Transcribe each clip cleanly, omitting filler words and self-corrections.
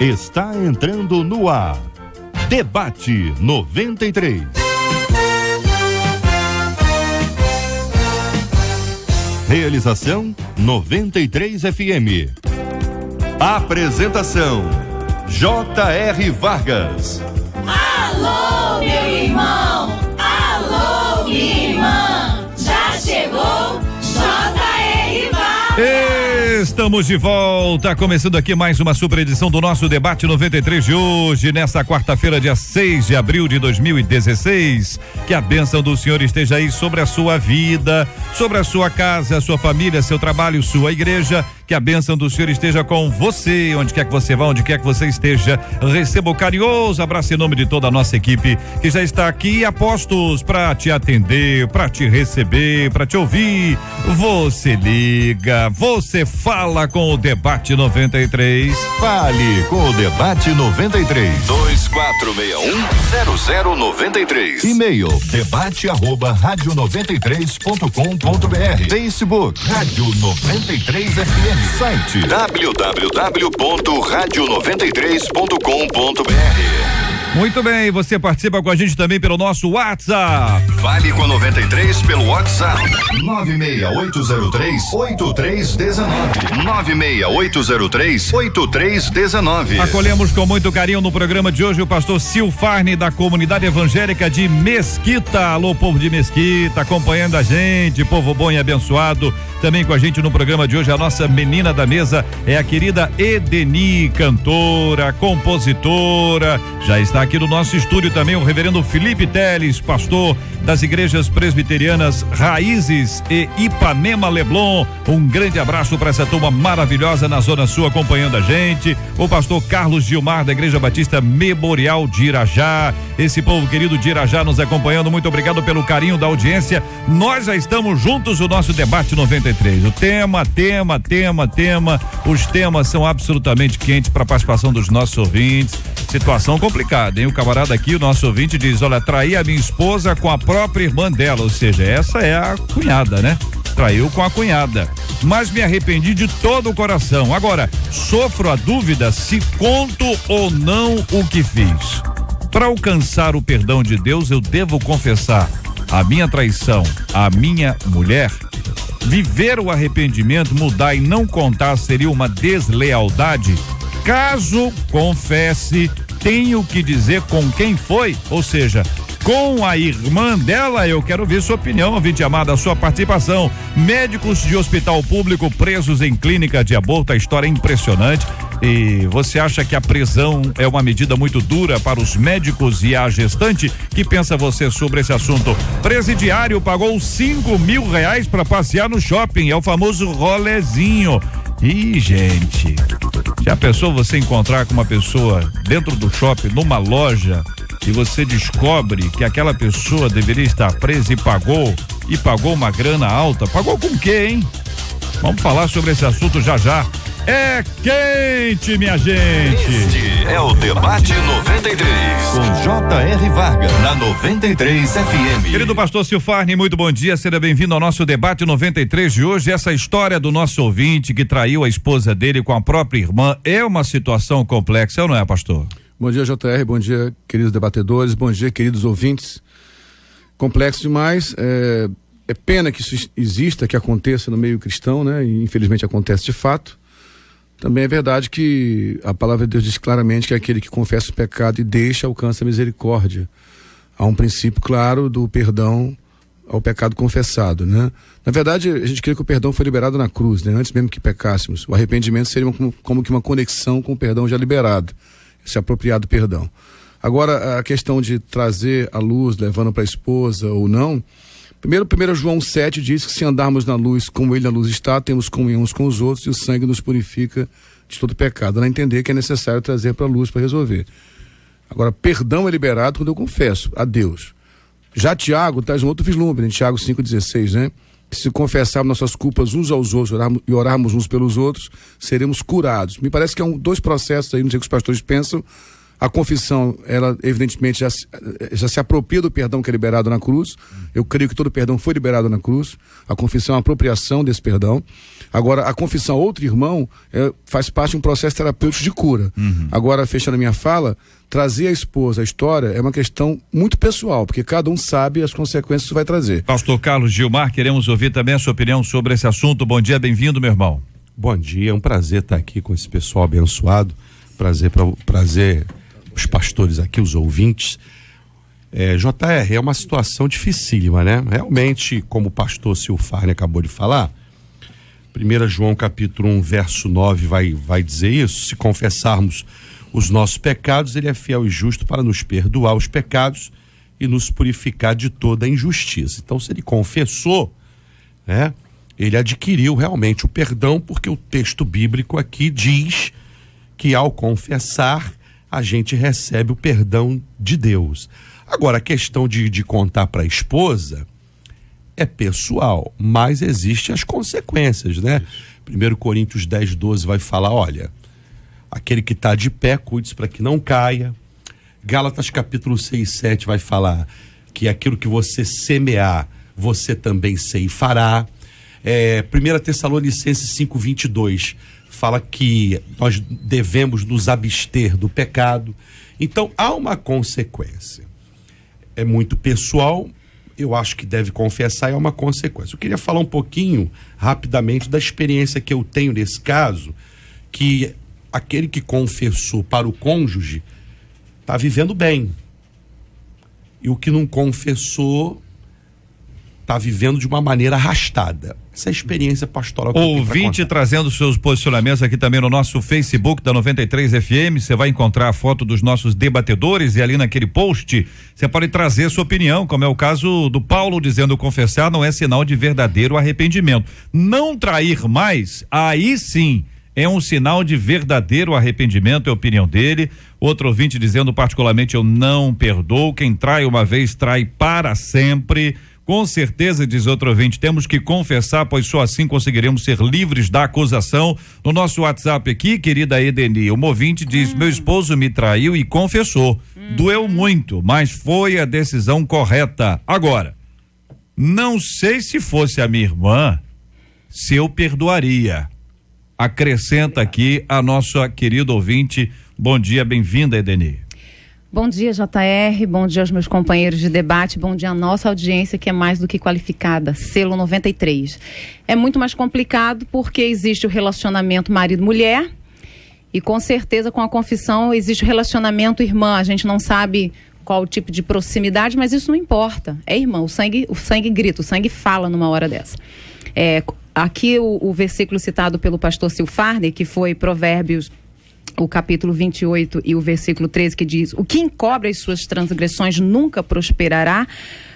Está entrando no ar. Debate 93. Realização 93 FM. Apresentação J.R. Vargas. Alô, meu irmão! Alô, minha irmã! Já chegou J.R. Vargas! Estamos de volta, começando aqui mais uma super edição do nosso Debate 93 de hoje, nesta quarta-feira, dia 6 de abril de 2016. Que a bênção do Senhor esteja aí sobre a sua vida, sobre a sua casa, a sua família, seu trabalho, sua igreja. Que a bênção do Senhor esteja com você, onde quer que você vá, onde quer que você esteja. Receba o carinhoso abraço em nome de toda a nossa equipe que já está aqui a postos para te atender, para te receber, para te ouvir. Você liga, você fala com o Debate 93. Fale com o Debate 93. 2461-0093. E-mail debate@radio93.com.br. Facebook Rádio 93 FM. Site www.radio93.com.br. Muito bem, você participa com a gente também pelo nosso WhatsApp. Fale com a 93 pelo WhatsApp. 96803-8319. 96803-8319. Acolhemos com muito carinho no programa de hoje o pastor Silfarne, da comunidade evangélica de Mesquita. Alô, povo de Mesquita, acompanhando a gente, povo bom e abençoado. Também com a gente no programa de hoje a nossa menina da mesa é a querida Edeni, cantora, compositora. Já está aqui no nosso estúdio também o reverendo Felipe Teles, pastor das igrejas presbiterianas Raízes e Ipanema Leblon. Um grande abraço para essa turma maravilhosa na Zona Sul acompanhando a gente. O pastor Carlos Gilmar, da Igreja Batista Memorial de Irajá. Esse povo querido de Irajá nos acompanhando. Muito obrigado pelo carinho da audiência. Nós já estamos juntos no nosso Debate 93. O tema. Os temas são absolutamente quentes para a participação dos nossos ouvintes. Situação complicada, hein? O camarada aqui, o nosso ouvinte, diz: olha, traí a minha esposa com a própria irmã dela, ou seja, essa é a cunhada, né? Traiu com a cunhada, mas me arrependi de todo o coração. Agora, sofro a dúvida se conto ou não o que fiz. Para alcançar o perdão de Deus, eu devo confessar a minha traição à minha mulher? Viver o arrependimento, mudar e não contar seria uma deslealdade? Caso confesse, tenho que dizer com quem foi, ou seja, com a irmã dela. Eu quero ver sua opinião, ouvinte amado, a sua participação. Médicos de hospital público presos em clínica de aborto, a história é impressionante. E você acha que a prisão é uma medida muito dura para os médicos e a gestante? Que pensa você sobre esse assunto? Presidiário pagou R$5.000 para passear no shopping, é o famoso rolezinho. Ih, gente, já pensou você encontrar com uma pessoa dentro do shopping, numa loja, e você descobre que aquela pessoa deveria estar presa e pagou uma grana alta? Pagou com o quê, hein? Vamos falar sobre esse assunto já já. É quente, minha gente. Este é o Debate 93. com J.R. Vargas na 93 FM. Querido pastor Silfarne, muito bom dia, seja bem-vindo ao nosso Debate 93 de hoje. Essa história do nosso ouvinte que traiu a esposa dele com a própria irmã é uma situação complexa, ou não é, pastor? Bom dia, J.R., bom dia, queridos debatedores, bom dia, queridos ouvintes. Complexo demais, é pena que isso exista, que aconteça no meio cristão, né? E infelizmente acontece de fato. Também é verdade que a palavra de Deus diz claramente que aquele que confessa o pecado e deixa alcança a misericórdia. Há um princípio claro do perdão ao pecado confessado, né? Na verdade, a gente crê que o perdão foi liberado na cruz, né? Antes mesmo que pecássemos. O arrependimento seria como que uma conexão com o perdão já liberado, esse apropriado perdão. Agora, a questão de trazer a luz, levando para a esposa ou não, primeiro 1 João 7 diz que se andarmos na luz como ele na luz está, temos comunhão uns com os outros e o sangue nos purifica de todo pecado. Dá a entender que é necessário trazer para a luz para resolver. Agora, perdão é liberado quando eu confesso a Deus. Já Tiago traz um outro vislumbre, em Tiago 5,16, né? Se confessarmos nossas culpas uns aos outros e orarmos uns pelos outros, seremos curados. Me parece que há dois processos aí, não sei o que os pastores pensam. A confissão, ela evidentemente já se apropria do perdão que é liberado na cruz. Eu creio que todo perdão foi liberado na cruz. A confissão é uma apropriação desse perdão. Agora, a confissão a outro irmão faz parte de um processo terapêutico de cura. Agora, fechando a minha fala, trazer a esposa, a história, é uma questão muito pessoal, porque cada um sabe as consequências que isso vai trazer. Pastor Carlos Gilmar, queremos ouvir também a sua opinião sobre esse assunto. Bom dia, bem-vindo, meu irmão. Bom dia, é um prazer estar aqui com esse pessoal abençoado. Prazer os pastores aqui, os ouvintes. JR, é uma situação dificílima, né? Realmente, como o pastor Silfarne acabou de falar, 1 João capítulo 1, verso 9 vai dizer isso: se confessarmos os nossos pecados, ele é fiel e justo para nos perdoar os pecados e nos purificar de toda a injustiça. Então, se ele confessou, né, ele adquiriu realmente o perdão, porque o texto bíblico aqui diz que ao confessar, a gente recebe o perdão de Deus. Agora, a questão de contar para a esposa é pessoal, mas existem as consequências, né? 1 Coríntios 10, 12 vai falar, olha, aquele que está de pé, cuide-se para que não caia. Gálatas capítulo 6, 7 vai falar que aquilo que você semear, você também ceifará. 1 Tessalonicenses 5, 22 fala que nós devemos nos abster do pecado. Então, há uma consequência. É muito pessoal, eu acho que deve confessar, é uma consequência. Eu queria falar um pouquinho, rapidamente, da experiência que eu tenho nesse caso, que aquele que confessou para o cônjuge está vivendo bem. E o que não confessou está vivendo de uma maneira arrastada. Essa é a experiência pastoral que eu tenho pra Ouvinte contar. trazendo seus posicionamentos aqui também no nosso Facebook da 93 FM. Você vai encontrar a foto dos nossos debatedores e ali naquele post você pode trazer sua opinião, como é o caso do Paulo dizendo: confessar não é sinal de verdadeiro arrependimento. Não trair mais, aí sim é um sinal de verdadeiro arrependimento, é a opinião dele. Outro ouvinte dizendo: particularmente eu não perdoo, quem trai uma vez trai para sempre. Com certeza, diz outro ouvinte, temos que confessar, pois só assim conseguiremos ser livres da acusação. No nosso WhatsApp aqui, querida Edeni, um ouvinte diz: meu esposo me traiu e confessou. Doeu muito, mas foi a decisão correta. Agora, não sei se fosse a minha irmã, se eu perdoaria. Acrescenta aqui a nossa querida ouvinte. Bom dia, bem-vinda, Edeni. Bom dia, JR, bom dia aos meus companheiros de debate, bom dia à nossa audiência, que é mais do que qualificada, selo 93. É muito mais complicado porque existe o relacionamento marido-mulher e com certeza com a confissão existe o relacionamento irmã. A gente não sabe qual o tipo de proximidade, mas isso não importa, é irmã, o sangue grita, o sangue fala numa hora dessa. Aqui o versículo citado pelo pastor Silfarne, que foi Provérbios, o capítulo 28 e o versículo 13, que diz: o que encobre as suas transgressões nunca prosperará,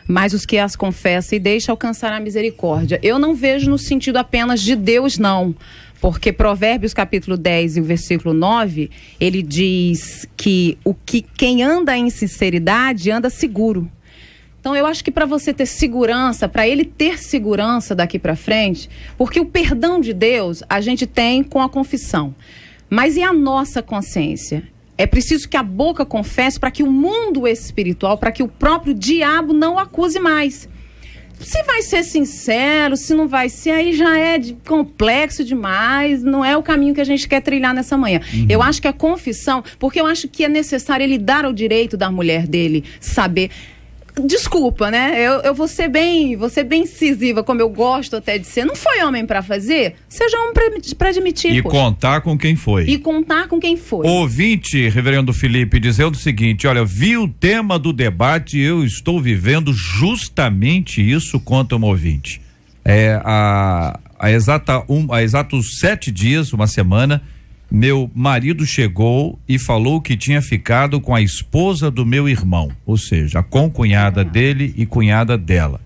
mas os que as confessa e deixa alcançará a misericórdia. Eu não vejo no sentido apenas de Deus, não, porque Provérbios capítulo 10 e o versículo 9, ele diz que quem anda em sinceridade anda seguro. Então eu acho que para você ter segurança, para ele ter segurança daqui para frente, porque o perdão de Deus a gente tem com a confissão. Mas e a nossa consciência? É preciso que a boca confesse para que o mundo espiritual, para que o próprio diabo não o acuse mais. Se vai ser sincero, se não vai ser, aí já é complexo demais, não é o caminho que a gente quer trilhar nessa manhã. Eu acho que a confissão, porque eu acho que é necessário ele dar o direito da mulher dele saber. Desculpa, né? Eu vou ser bem incisiva, como eu gosto até de ser. Não foi homem pra fazer? Seja homem pra admitir. E contar com quem foi. Ouvinte, reverendo Felipe, dizendo o seguinte: olha, vi o tema do debate, eu estou vivendo justamente isso quanto um ouvinte. Há exatos 7 dias, uma semana, meu marido chegou e falou que tinha ficado com a esposa do meu irmão, ou seja, a concunhada dele e cunhada dela.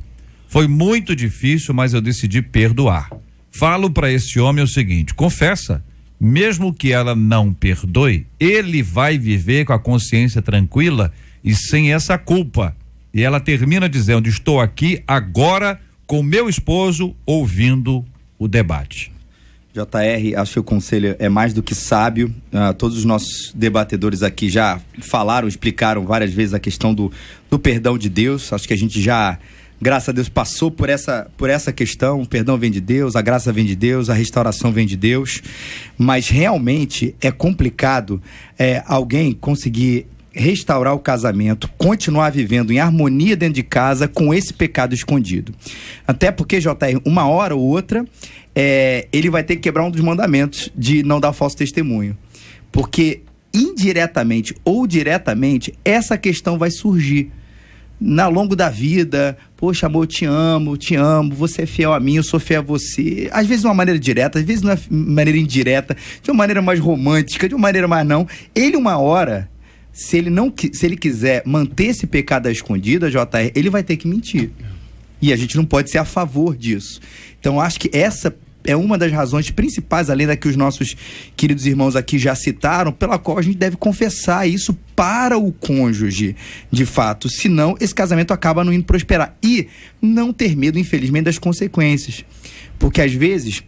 Foi muito difícil, mas eu decidi perdoar. Falo para esse homem o seguinte: confessa, mesmo que ela não perdoe, ele vai viver com a consciência tranquila e sem essa culpa. E ela termina dizendo: estou aqui agora com meu esposo ouvindo o debate. JR, acho que o conselho é mais do que sábio. Todos os nossos debatedores aqui já falaram, explicaram várias vezes a questão do perdão de Deus. Acho que a gente já, graças a Deus, passou por essa questão. O perdão vem de Deus, a graça vem de Deus, a restauração vem de Deus. Mas realmente é complicado alguém conseguir restaurar o casamento, continuar vivendo em harmonia dentro de casa com esse pecado escondido. Até porque, JR, uma hora ou outra, ele vai ter que quebrar um dos mandamentos de não dar falso testemunho. Porque indiretamente ou diretamente, essa questão vai surgir ao longo da vida. Poxa, amor, eu te amo, você é fiel a mim, eu sou fiel a você. Às vezes de uma maneira direta, às vezes de uma maneira indireta, de uma maneira mais romântica, de uma maneira mais não. Ele, uma hora, se ele quiser manter esse pecado à escondida, JR, ele vai ter que mentir. E a gente não pode ser a favor disso. Então, acho que essa é uma das razões principais, além da que os nossos queridos irmãos aqui já citaram, pela qual a gente deve confessar isso para o cônjuge, de fato. Senão, esse casamento acaba não indo prosperar. E não ter medo, infelizmente, das consequências. Porque, às vezes,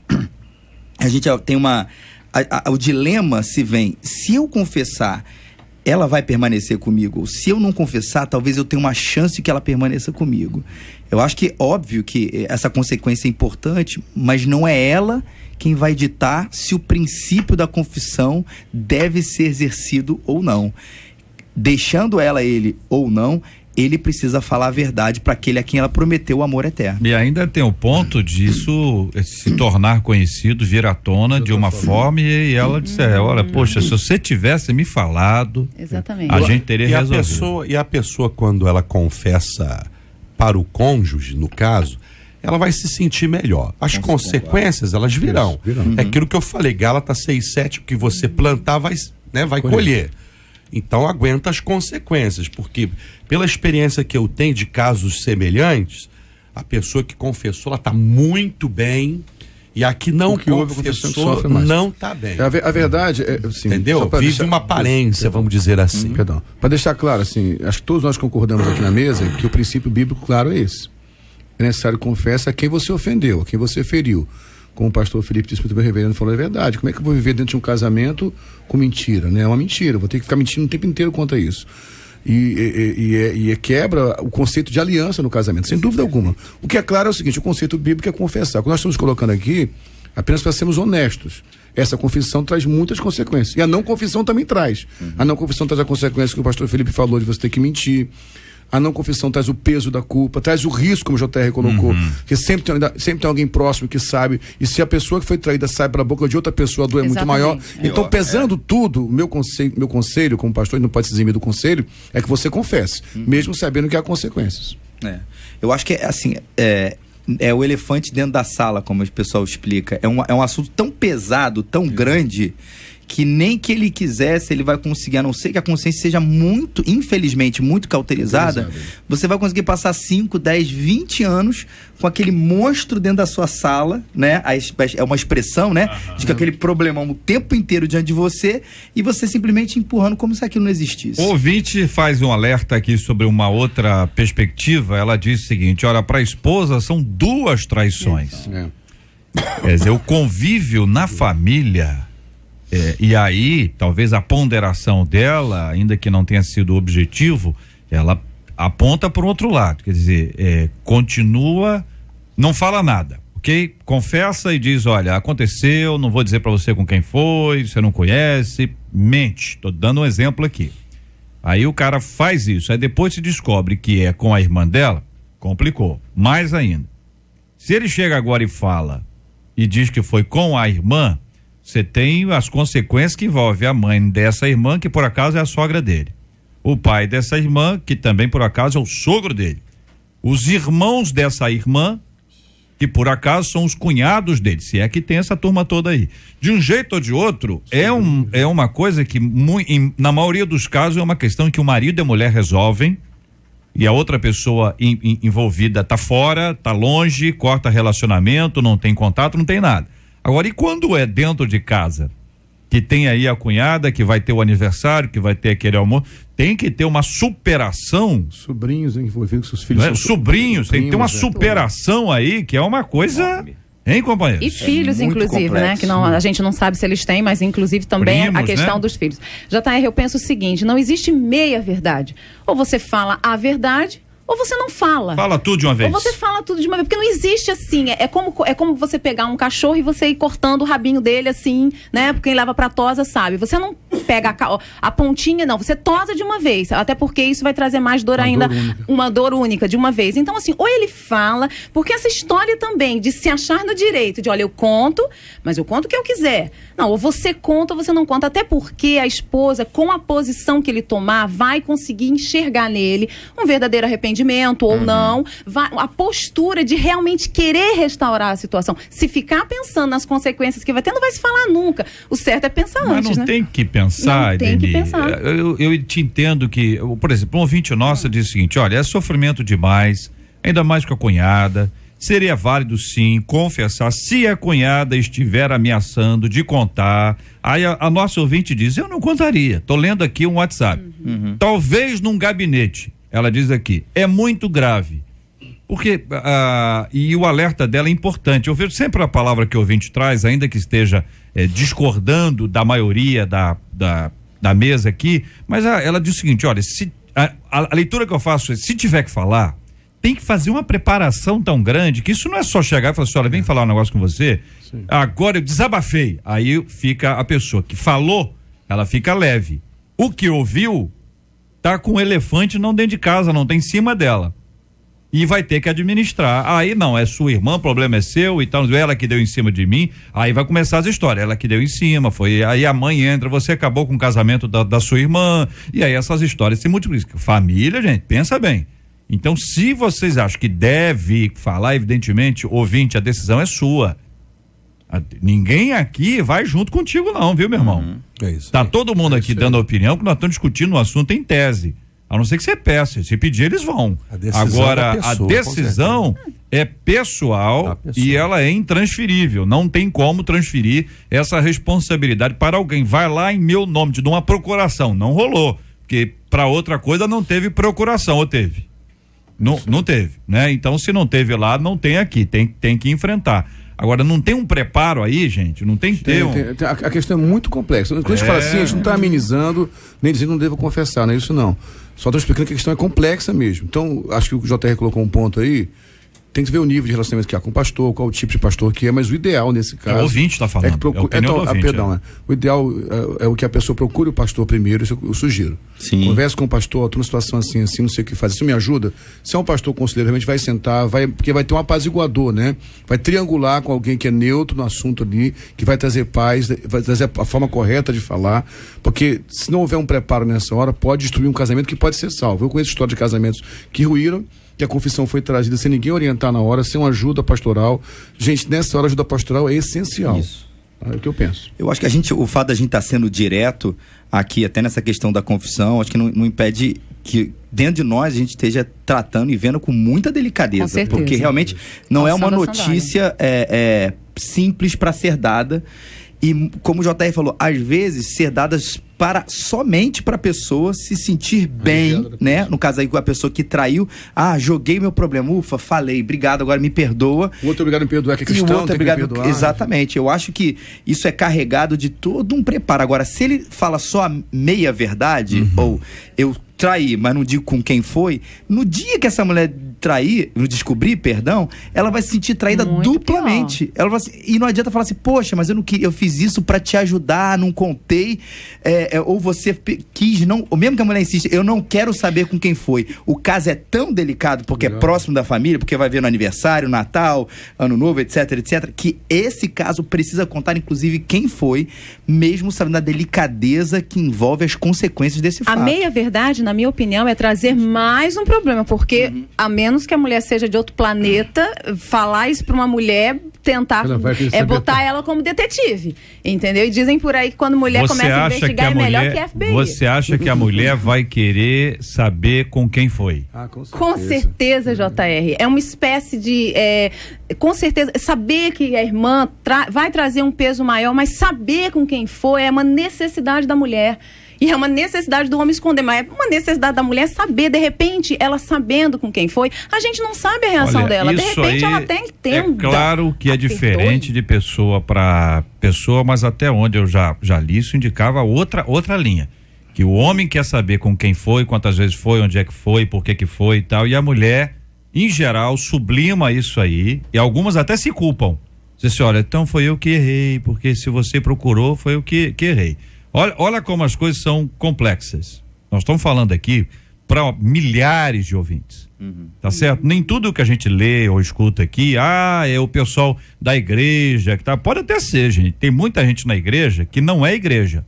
a gente tem o dilema se vem, se eu confessar, ela vai permanecer comigo. Ou se eu não confessar, talvez eu tenha uma chance de que ela permaneça comigo. Eu acho que, óbvio que essa consequência é importante, mas não é ela quem vai ditar se o princípio da confissão deve ser exercido ou não. Deixando ele ou não, ele precisa falar a verdade para aquele a quem ela prometeu o amor eterno. E ainda tem o ponto disso se tornar conhecido, vir à tona de uma forma e ela disser, olha, poxa, se você tivesse me falado, exatamente, a gente teria resolvido. E a pessoa, quando ela confessa para o cônjuge, no caso, ela vai se sentir melhor. As consequências, elas virão. É aquilo que eu falei, Gálatas 6:7, o que você plantar vai colher. Então aguenta as consequências, porque pela experiência que eu tenho de casos semelhantes, a pessoa que confessou, ela está muito bem, e a que não confessou não está bem. A verdade é, assim, entendeu? Vive uma aparência, vamos dizer assim. Perdão. Para deixar claro, assim, acho que todos nós concordamos aqui na mesa que o princípio bíblico, claro, é esse. É necessário confessar a quem você ofendeu, a quem você feriu. Como o pastor Felipe disse, o reverendo falou, é verdade. Como é que eu vou viver dentro de um casamento com mentira, né? É uma mentira, eu vou ter que ficar mentindo o tempo inteiro contra isso. E quebra o conceito de aliança no casamento, sem dúvida alguma. O que é claro é o seguinte, o conceito bíblico é confessar. O que nós estamos colocando aqui, apenas para sermos honestos. Essa confissão traz muitas consequências. E a não confissão também traz. A não confissão traz a consequência que o pastor Felipe falou, de você ter que mentir. A não confissão traz o peso da culpa, traz o risco, como o JR colocou, que sempre tem alguém próximo que sabe, e se a pessoa que foi traída sai pela boca de outra pessoa, a dor é muito maior. Então, pesando tudo, meu conselho como pastor, não pode se eximir do conselho, é que você confesse, mesmo sabendo que há consequências. Eu acho que é o elefante dentro da sala, como o pessoal explica. É um assunto tão pesado, tão grande, que nem que ele quisesse, ele vai conseguir, a não ser que a consciência seja muito, infelizmente, muito cauterizada, você vai conseguir passar 5, 10, 20 anos com aquele monstro dentro da sua sala, né? É uma expressão, né? De que aquele problemão o tempo inteiro diante de você e você simplesmente empurrando como se aquilo não existisse. O ouvinte faz um alerta aqui sobre uma outra perspectiva. Ela diz o seguinte, olha, para a esposa são 2 traições. Quer dizer, o convívio na família... e aí, talvez a ponderação dela, ainda que não tenha sido o objetivo, ela aponta para o outro lado. Quer dizer, continua, não fala nada, ok? Confessa e diz, olha, aconteceu, não vou dizer para você com quem foi, você não conhece, mente. Tô dando um exemplo aqui. Aí o cara faz isso, aí depois se descobre que é com a irmã dela, complicou, mais ainda. Se ele chega agora e fala, e diz que foi com a irmã, você tem as consequências que envolvem a mãe dessa irmã, que por acaso é a sogra dele. O pai dessa irmã, que também por acaso é o sogro dele. Os irmãos dessa irmã, que por acaso são os cunhados dele, se é que tem essa turma toda aí. De um jeito ou de outro, é uma coisa que, na maioria dos casos, é uma questão que o marido e a mulher resolvem, e a outra pessoa envolvida tá fora, tá longe, corta relacionamento, não tem contato, não tem nada. Agora, e quando é dentro de casa? Que tem aí a cunhada, que vai ter o aniversário, que vai ter aquele almoço, tem que ter uma superação. Sobrinhos envolvidos com seus filhos. Sobrinhos, tem que ter uma superação aí, que é uma coisa Hein, companheiro? E filhos, muito inclusive, complexo. né? Que não, a gente não sabe se eles têm, mas inclusive também Primos, a questão né? dos filhos. JR, eu penso o seguinte, não existe meia verdade. Ou você fala a verdade, ou você não fala. Fala tudo de uma vez. Ou você fala tudo de uma vez, porque não existe assim, é como você pegar um cachorro e você ir cortando o rabinho dele assim, né? Porque quem leva pra tosa sabe. Você não pega a pontinha, não, você tosa de uma vez, até porque isso vai trazer mais dor ainda, uma dor única de uma vez. Então assim, ou ele fala, porque essa história também de se achar no direito, de olha, eu conto, mas eu conto o que eu quiser. Não, ou você conta ou você não conta, até porque a esposa, com a posição que ele tomar, vai conseguir enxergar nele um verdadeiro arrependimento ou não, a postura de realmente querer restaurar a situação. Se ficar pensando nas consequências que vai ter, não vai se falar nunca. O certo é pensar Mas antes, não né? tem que pensar, Não tem que Edeni. pensar. Eu te entendo que, por exemplo, um ouvinte nossa disse o seguinte, olha, é sofrimento demais, ainda mais com a cunhada, seria válido sim confessar, se a cunhada estiver ameaçando de contar, aí a nossa ouvinte diz, eu não contaria, tô lendo aqui um WhatsApp, talvez num gabinete, ela diz aqui, é muito grave, porque, e o alerta dela é importante, eu vejo sempre a palavra que o ouvinte traz, ainda que esteja discordando da maioria da mesa aqui, mas ela diz o seguinte, olha, a leitura que eu faço é, se tiver que falar, tem que fazer uma preparação tão grande que isso não é só chegar e falar assim, olha, vem falar um negócio com você, agora eu desabafei, aí fica a pessoa que falou, ela fica leve, o que ouviu tá com um elefante não dentro de casa, não tem em cima dela. E vai ter que administrar. Aí não, é sua irmã, o problema é seu e tal, ela que deu em cima de mim, aí vai começar as histórias, ela que deu em cima, foi, aí a mãe entra, você acabou com o casamento da sua irmã, e aí essas histórias se multiplicam. Família, gente, pensa bem. Então, se vocês acham que deve falar, evidentemente, ouvinte, a decisão é sua. Ninguém aqui vai junto contigo não, viu, meu irmão? É isso. Tá todo mundo aqui dando opinião, que nós estamos discutindo um assunto em tese. A não ser que você peça, se pedir eles vão. Agora, a decisão é pessoal e ela é intransferível, não tem como transferir essa responsabilidade para alguém. Vai lá em meu nome, te dou uma procuração, não rolou, porque para outra coisa não teve procuração, ou teve? Não teve, né? Então se não teve lá, não tem aqui, tem que enfrentar. Agora, não tem um preparo aí, gente? Não tem que ter a questão é muito complexa. Quando a gente fala assim, a gente não está amenizando, nem dizendo que não devo confessar, não é isso não. Só estou explicando que a questão é complexa mesmo. Então, acho que o JR colocou um ponto aí, tem que ver o nível de relacionamento que há com o pastor, qual o tipo de pastor que é, mas o ideal nesse caso... O ouvinte está falando. O ideal é o que a pessoa procure o pastor primeiro, isso eu sugiro. Sim. Converse com o pastor, estou numa situação assim, não sei o que fazer, isso me ajuda. Se é um pastor conselheiro, realmente vai sentar, porque vai ter um apaziguador, né? Vai triangular com alguém que é neutro no assunto ali, que vai trazer paz, vai trazer a forma correta de falar, porque se não houver um preparo nessa hora, pode destruir um casamento que pode ser salvo. Eu conheço história de casamentos que ruíram, que a confissão foi trazida sem ninguém orientar na hora, sem uma ajuda pastoral. Gente, nessa hora a ajuda pastoral é essencial. Isso. É o que eu penso. Eu acho que o fato da gente estar sendo direto aqui, até nessa questão da confissão, acho que não impede que dentro de nós a gente esteja tratando e vendo com muita delicadeza. Com certeza. Porque realmente não é uma notícia simples para ser dada. E como o JR falou, às vezes ser dadas somente para a pessoa se sentir bem, né? No caso aí com a pessoa que traiu, joguei meu problema, ufa, falei, obrigado, agora me perdoa. O outro obrigado a me perdoar, que é cristão, e o outro tem que perdoar. Exatamente, eu acho que isso é carregado de todo um preparo. Agora, se ele fala só a meia verdade, ou eu traí, mas não digo com quem foi, no dia que essa mulher descobrir, perdão, ela vai se sentir traída muito duplamente. Ela vai, e não adianta falar assim, poxa, mas eu não queria, eu fiz isso pra te ajudar, não contei, ou você quis, não, ou mesmo que a mulher insiste, eu não quero saber com quem foi. O caso é tão delicado, porque é próximo da família, porque vai ver no aniversário, Natal, Ano Novo, etc, que esse caso precisa contar, inclusive, quem foi, mesmo sabendo a delicadeza que envolve as consequências desse fato. A meia-verdade, na minha opinião, é trazer mais um problema, porque a menos que a mulher seja de outro planeta, falar isso pra uma mulher, tentar botar ela como detetive, entendeu? E dizem por aí que quando mulher começa a investigar é melhor que a FBI. Você acha que a mulher vai querer saber com quem foi? Com certeza, JR. É uma espécie de... com certeza, saber que a irmã vai trazer um peso maior, mas saber com quem foi é uma necessidade da mulher. E é uma necessidade do homem esconder, mas é uma necessidade da mulher saber, de repente, ela sabendo com quem foi, a gente não sabe a reação dela, de repente ela até entenda. É claro que é diferente de pessoa para pessoa, mas até onde eu já li, isso indicava outra linha. Que o homem quer saber com quem foi, quantas vezes foi, onde é que foi, por que foi e tal, e a mulher, em geral, sublima isso aí, e algumas até se culpam. Diz assim, olha, então foi eu que errei, porque se você procurou, foi eu que errei. Olha como as coisas são complexas. Nós estamos falando aqui para milhares de ouvintes. Tá certo? Nem tudo que a gente lê ou escuta aqui, é o pessoal da igreja que tá. Pode até ser, gente. Tem muita gente na igreja que não é igreja.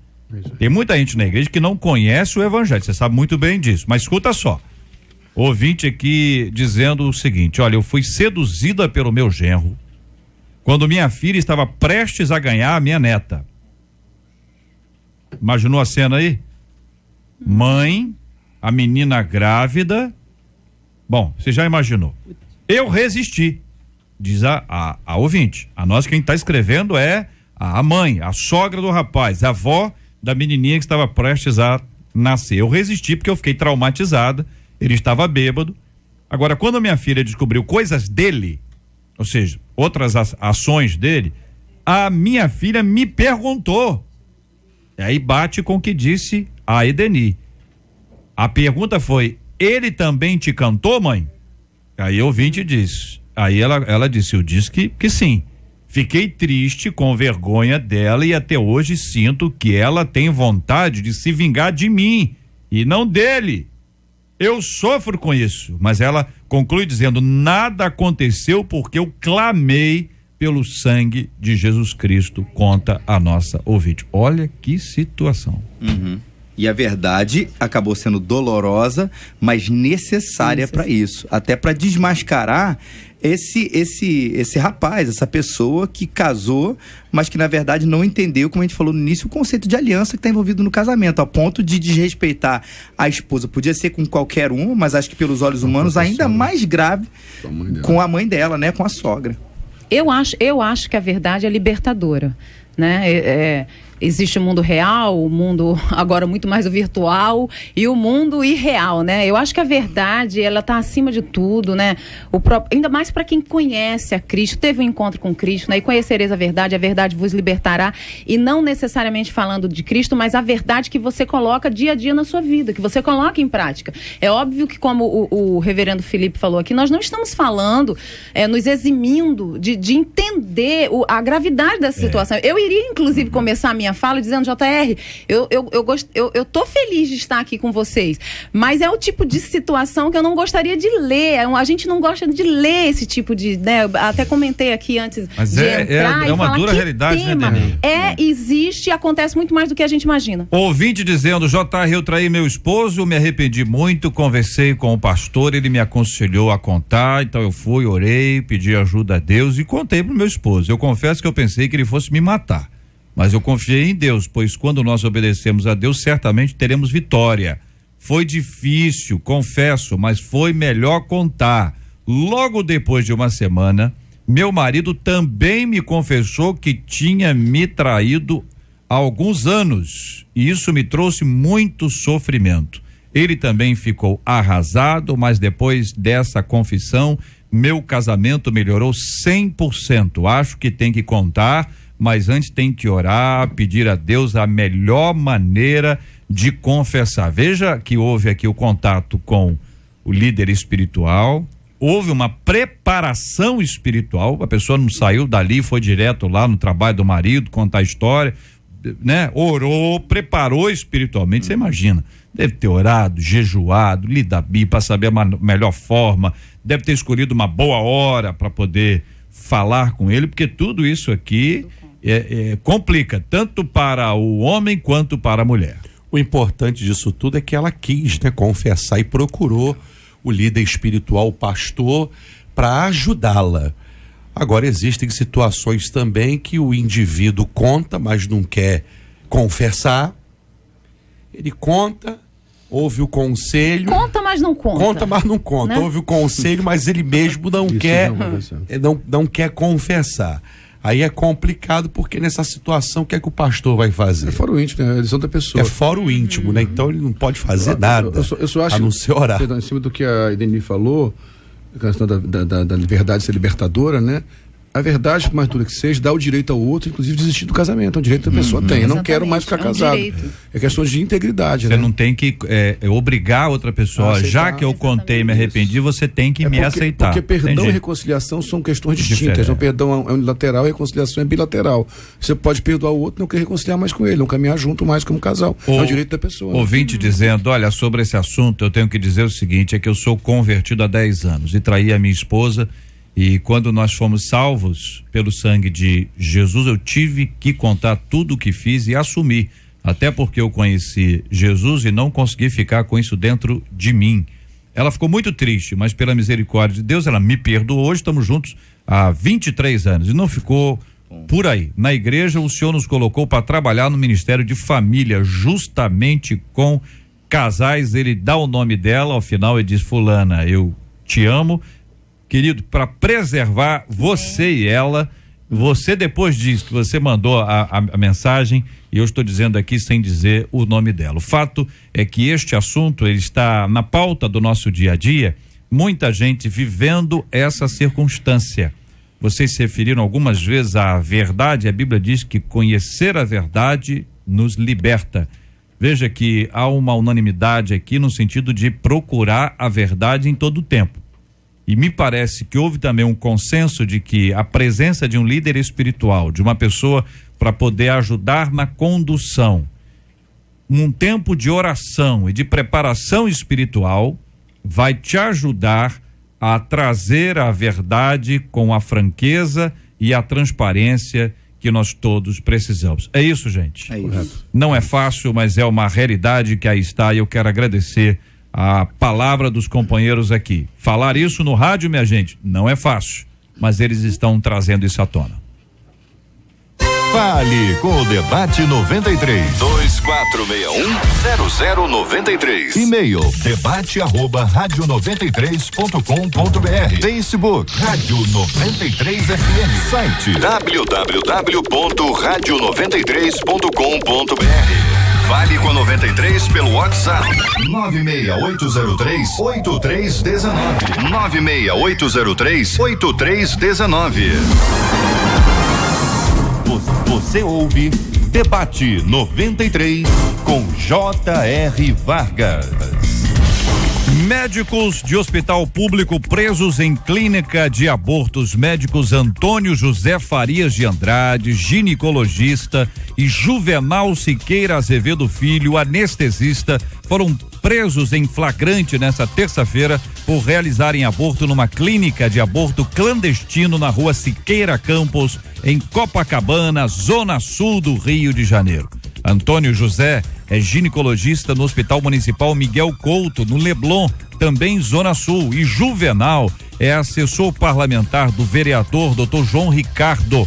Tem muita gente na igreja que não conhece o evangelho. Você sabe muito bem disso. Mas escuta só. Ouvinte aqui dizendo o seguinte: olha, eu fui seduzida pelo meu genro quando minha filha estava prestes a ganhar a minha neta. Imaginou a cena aí? Mãe, a menina grávida. Bom, você já imaginou. Eu resisti, diz a ouvinte. A nós quem está escrevendo é a mãe, a sogra do rapaz, a avó da menininha que estava prestes a nascer. Eu resisti porque eu fiquei traumatizada, ele estava bêbado. Agora, quando a minha filha descobriu coisas dele, ou seja, outras ações dele, a minha filha me perguntou. E aí bate com o que disse a Edeni. A pergunta foi: ele também te cantou, mãe? Aí o ouvinte disse. Aí ela disse: eu disse que sim. Fiquei triste, com vergonha dela, e até hoje sinto que ela tem vontade de se vingar de mim e não dele. Eu sofro com isso. Mas ela conclui dizendo: nada aconteceu porque eu clamei pelo sangue de Jesus Cristo, conta a nossa ouvinte. Olha que situação. E a verdade acabou sendo dolorosa, mas necessária para isso, até para desmascarar esse rapaz, essa pessoa que casou, mas que na verdade não entendeu, como a gente falou no início, o conceito de aliança que está envolvido no casamento, a ponto de desrespeitar a esposa. Podia ser com qualquer um, mas acho que pelos olhos humanos ainda mais grave com a mãe dela, né, com a sogra. Eu acho que a verdade é libertadora, né? Existe o mundo real, o mundo agora muito mais o virtual e o mundo irreal, né? Eu acho que a verdade, ela está acima de tudo, né? Ainda mais para quem conhece a Cristo, teve um encontro com Cristo, né? E conhecereis a verdade vos libertará. E não necessariamente falando de Cristo, mas a verdade que você coloca dia a dia na sua vida, que você coloca em prática. É óbvio que, como o reverendo Felipe falou aqui, nós não estamos falando, nos eximindo de entender a gravidade dessa situação. Eu iria, inclusive, começar a minha fala dizendo: JR, eu tô feliz de estar aqui com vocês, mas é o tipo de situação que eu não gostaria de ler. A gente não gosta de ler esse tipo de, né? Eu até comentei aqui antes de entrar. É uma dura realidade, tema, né, Dani? Existe e acontece muito mais do que a gente imagina. Ouvinte dizendo: JR, eu traí meu esposo, me arrependi muito, conversei com o pastor, ele me aconselhou a contar, então eu fui, orei, pedi ajuda a Deus e contei pro meu esposo. Eu confesso que eu pensei que ele fosse me matar, mas eu confiei em Deus, pois quando nós obedecemos a Deus, certamente teremos vitória. Foi difícil, confesso, mas foi melhor contar. Logo depois de uma semana, meu marido também me confessou que tinha me traído há alguns anos, e isso me trouxe muito sofrimento. Ele também ficou arrasado, mas depois dessa confissão, meu casamento melhorou 100%. Acho que tem que contar, mas antes tem que orar, pedir a Deus a melhor maneira de confessar. Veja que houve aqui o contato com o líder espiritual, houve uma preparação espiritual, a pessoa não saiu dali, foi direto lá no trabalho do marido, contar a história, né? Orou, preparou espiritualmente. Você imagina, deve ter orado, jejuado, lido a Bíblia para saber a melhor forma, deve ter escolhido uma boa hora para poder falar com ele, porque tudo isso aqui complica, tanto para o homem quanto para a mulher. O importante disso tudo é que ela quis, né, confessar e procurou o líder espiritual, o pastor, para ajudá-la. Agora, existem situações também que o indivíduo conta, mas não quer confessar. Ele conta, ouve o conselho. Conta, mas não conta. Conta, mas não conta. Né? Ouve o conselho, mas ele mesmo não quer confessar. Aí é complicado, porque nessa situação, o que é que o pastor vai fazer? É fora o íntimo, né? A eleição da pessoa. É fora o íntimo, né? Então ele não pode fazer nada. Eu só acho, a não ser orar. Perdão, em cima do que a Ideni falou, a questão da liberdade ser libertadora, né? A verdade, por mais dura que seja, dá o direito ao outro, inclusive desistir do casamento. É um direito que a pessoa tem. Eu não quero mais ficar casado. É questão de integridade. Você não tem que obrigar outra pessoa. Já que eu contei e me arrependi, você tem que me aceitar. Porque perdão e reconciliação são questões distintas. O perdão é unilateral e a reconciliação é bilateral. Você pode perdoar o outro e não querer reconciliar mais com ele, não caminhar junto mais como casal. É o direito da pessoa. Ouvinte dizendo, olha, sobre esse assunto eu tenho que dizer o seguinte, é que eu sou convertido há 10 anos e traí a minha esposa. E quando nós fomos salvos pelo sangue de Jesus, eu tive que contar tudo o que fiz e assumir, até porque eu conheci Jesus e não consegui ficar com isso dentro de mim. Ela ficou muito triste, mas pela misericórdia de Deus, ela me perdoou. Hoje estamos juntos há 23 anos e não ficou por aí. Na igreja, o Senhor nos colocou para trabalhar no Ministério de Família, justamente com casais. Ele dá o nome dela, ao final ele diz, fulana, eu te amo, querido, para preservar você e ela. Você depois diz que você mandou a mensagem, e eu estou dizendo aqui sem dizer o nome dela. O fato é que este assunto ele está na pauta do nosso dia a dia, muita gente vivendo essa circunstância. Vocês se referiram algumas vezes à verdade, a Bíblia diz que conhecer a verdade nos liberta. Veja que há uma unanimidade aqui no sentido de procurar a verdade em todo o tempo. E me parece que houve também um consenso de que a presença de um líder espiritual, de uma pessoa para poder ajudar na condução, um tempo de oração e de preparação espiritual, vai te ajudar a trazer a verdade com a franqueza e a transparência que nós todos precisamos. É isso, gente? É isso. Não é fácil, mas é uma realidade que aí está, e eu quero agradecer a palavra dos companheiros aqui. Falar isso no rádio, minha gente, não é fácil, mas eles estão trazendo isso à tona. Fale com o Debate 93. 2461-0093. E-mail debate@radio93.com.br. Facebook Rádio 93 FM. Site www.radio93.com.br. Fale com a 93 pelo WhatsApp 96803-8319. 96803-8319. Você ouve Debate 93 com J.R. Vargas. Médicos de hospital público presos em clínica de abortos. Médicos Antônio José Farias de Andrade, ginecologista, e Juvenal Siqueira Azevedo Filho, anestesista, foram presos em flagrante nesta terça-feira por realizarem aborto numa clínica de aborto clandestino na rua Siqueira Campos, em Copacabana, zona sul do Rio de Janeiro. Antônio José é ginecologista no Hospital Municipal Miguel Couto, no Leblon, também zona sul, e Juvenal é assessor parlamentar do vereador Dr. João Ricardo,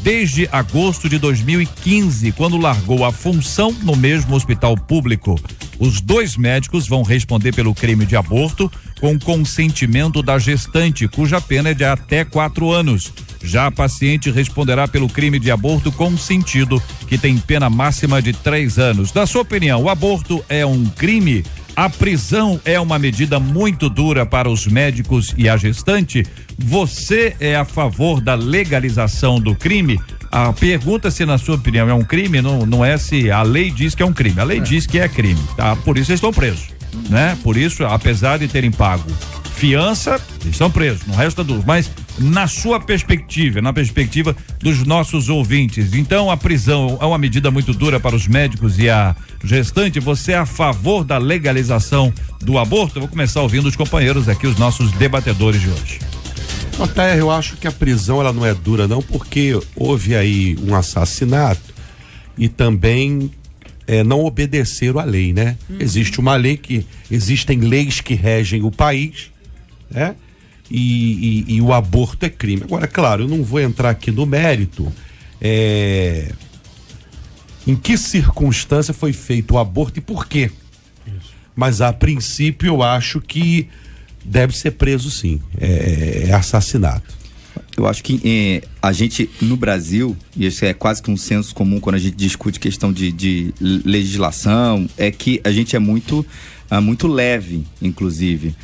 desde agosto de 2015, quando largou a função no mesmo hospital público. Os dois médicos vão responder pelo crime de aborto com consentimento da gestante, cuja pena é de até 4 anos. Já a paciente responderá pelo crime de aborto consentido, que tem pena máxima de 3 anos. Na sua opinião, o aborto é um crime? A prisão é uma medida muito dura para os médicos e a gestante? Você é a favor da legalização do crime? A pergunta se na sua opinião é um crime, não é se a lei diz que é um crime. A lei diz que é crime, tá? Por isso eles estão presos, né? Por isso, apesar de terem pago fiança, eles estão presos, não resta dúvida. Mas na sua perspectiva, na perspectiva dos nossos ouvintes, então a prisão é uma medida muito dura para os médicos e a gestante? Você é a favor da legalização do aborto? Eu vou começar ouvindo os companheiros aqui, os nossos debatedores de hoje. Eu acho que a prisão ela não é dura não, porque houve aí um assassinato e também não obedeceram à lei, né? Existe uma lei existem leis que regem o país, né? E o aborto é crime. Agora, claro, eu não vou entrar aqui no mérito em que circunstância foi feito o aborto e por quê. Isso. Mas a princípio eu acho que deve ser preso sim, é assassinato. Eu acho que a gente, no Brasil, e isso é quase que um senso comum quando a gente discute questão de legislação, é que a gente é muito leve, inclusive.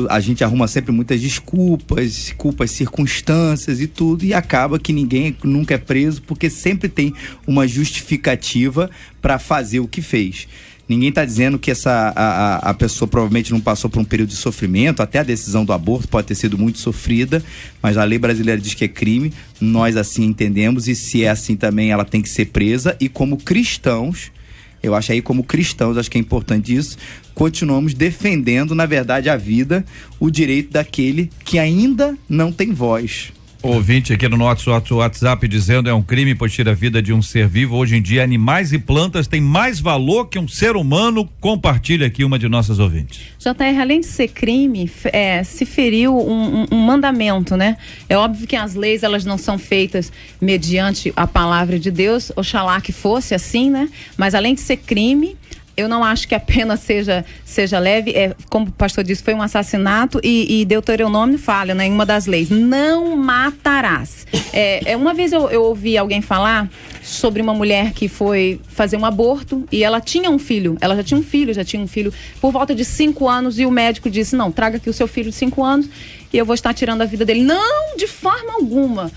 A gente arruma sempre muitas desculpas, culpas, circunstâncias e tudo, e acaba que ninguém nunca é preso, porque sempre tem uma justificativa para fazer o que fez. Ninguém está dizendo que a pessoa provavelmente não passou por um período de sofrimento, até a decisão do aborto pode ter sido muito sofrida, mas a lei brasileira diz que é crime, nós assim entendemos, e se é assim também ela tem que ser presa, e como cristãos, eu acho acho que é importante isso, continuamos defendendo, na verdade, a vida, o direito daquele que ainda não tem voz. Ouvinte aqui no nosso WhatsApp dizendo é um crime pois tira a vida de um ser vivo. Hoje em dia animais e plantas têm mais valor que um ser humano. Compartilha aqui uma de nossas ouvintes. JR, além de ser crime, se feriu um mandamento, né? É óbvio que as leis elas não são feitas mediante a palavra de Deus, oxalá que fosse assim, né? Mas além de ser crime, eu não acho que a pena seja leve, como o pastor disse, foi um assassinato e Deuteronômio fala, né, em uma das leis, não matarás. Uma vez eu ouvi alguém falar sobre uma mulher que foi fazer um aborto e ela tinha um filho, já tinha um filho por volta de 5 anos e o médico disse, não, traga aqui o seu filho de 5 anos e eu vou estar tirando a vida dele. Não, de forma alguma.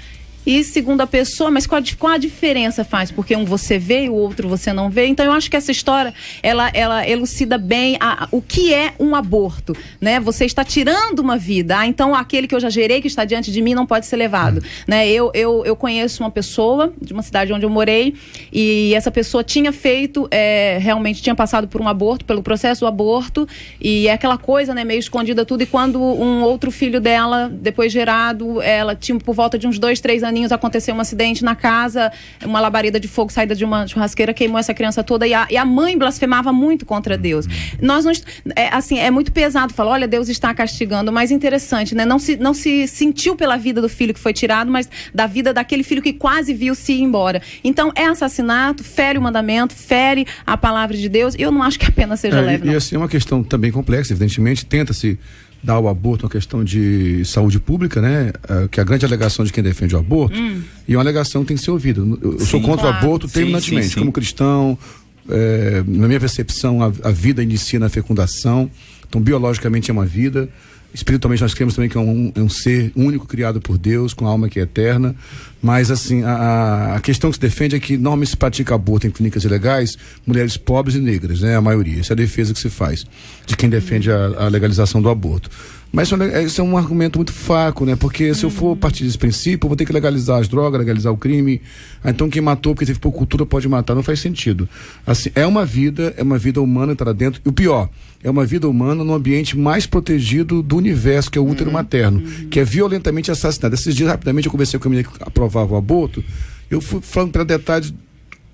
E segunda pessoa, mas qual a diferença faz? Porque um você vê e o outro você não vê. Então eu acho que essa história, ela elucida bem o que é um aborto, né? Você está tirando uma vida. Então aquele que eu já gerei, que está diante de mim, não pode ser levado, né? Eu conheço uma pessoa de uma cidade onde eu morei e essa pessoa tinha feito, realmente tinha passado por um aborto, pelo processo do aborto, e é aquela coisa, né, meio escondida tudo, e quando um outro filho dela, depois gerado, ela tinha por volta de uns 2, 3 anos, aconteceu um acidente na casa, uma labareda de fogo saída de uma churrasqueira queimou essa criança toda e a mãe blasfemava muito contra Deus. Nós não, é muito pesado falar, olha, Deus está castigando, mas interessante, né? Não se sentiu pela vida do filho que foi tirado, mas da vida daquele filho que quase viu-se ir embora. Então é assassinato, fere o mandamento, fere a palavra de Deus, e eu não acho que a pena seja leve, não. E assim, é uma questão também complexa, evidentemente, tenta-se dar ao aborto uma questão de saúde pública, né? Que é a grande alegação de quem defende o aborto, e uma alegação que tem que ser ouvida. Eu sou contra o aborto terminantemente, como cristão, na minha percepção, a vida inicia na fecundação, então biologicamente é uma vida, espiritualmente nós cremos também que é um ser único criado por Deus, com alma que é eterna, mas assim, a questão que se defende é que normalmente se pratica aborto em clínicas ilegais, mulheres pobres e negras, né? A maioria, essa é a defesa que se faz de quem defende a legalização do aborto. Mas isso é um argumento muito fraco, né? Porque se eu for partir desse princípio, eu vou ter que legalizar as drogas, legalizar o crime. Então quem matou porque teve pouca cultura pode matar, não faz sentido. Assim, é uma vida humana que está lá dentro. E o pior, é uma vida humana no ambiente mais protegido do universo, que é o útero materno, que é violentamente assassinado. Esses dias, rapidamente, eu conversei com a menina que aprovava o aborto, eu fui falando para detalhes.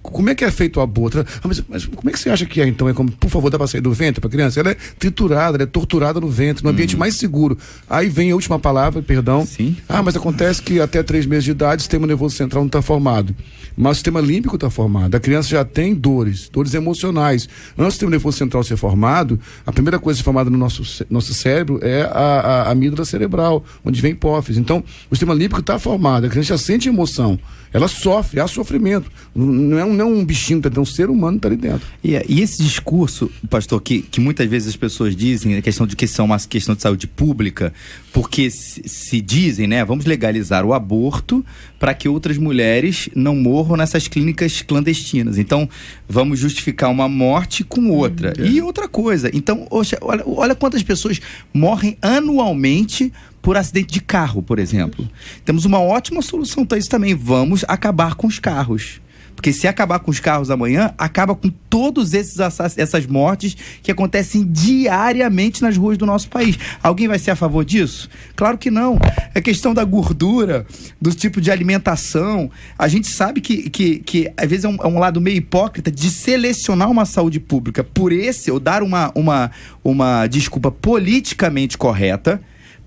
Como é que é feito o aborto? Mas como é que você acha que é, então? É como, por favor, dá pra sair do ventre pra criança? Ela é triturada, ela é torturada no ventre, no ambiente mais seguro. Aí vem a última palavra, perdão. Sim. Mas acontece que até 3 meses de idade o sistema nervoso central não está formado. Mas o sistema límbico está formado. A criança já tem dores emocionais. Antes do sistema nervoso central ser formado, a primeira coisa formada no nosso cérebro é a amígdala cerebral, onde vem hipófise. Então, o sistema límbico está formado, a criança já sente emoção. Ela sofre, há sofrimento. Não é um bichinho, é um ser humano que está ali dentro. E esse discurso, pastor, que muitas vezes as pessoas dizem, a questão de que são uma questão de saúde pública, porque se dizem, né, vamos legalizar o aborto para que outras mulheres não morram nessas clínicas clandestinas. Então, vamos justificar uma morte com outra. E outra coisa, então, olha quantas pessoas morrem anualmente por acidente de carro, por exemplo. Temos uma ótima solução para isso também. Vamos acabar com os carros. Porque se acabar com os carros amanhã, acaba com todas essas mortes que acontecem diariamente nas ruas do nosso país. Alguém vai ser a favor disso? Claro que não. É questão da gordura, do tipo de alimentação. A gente sabe que às vezes é um lado meio hipócrita de selecionar uma saúde pública por ou dar uma desculpa politicamente correta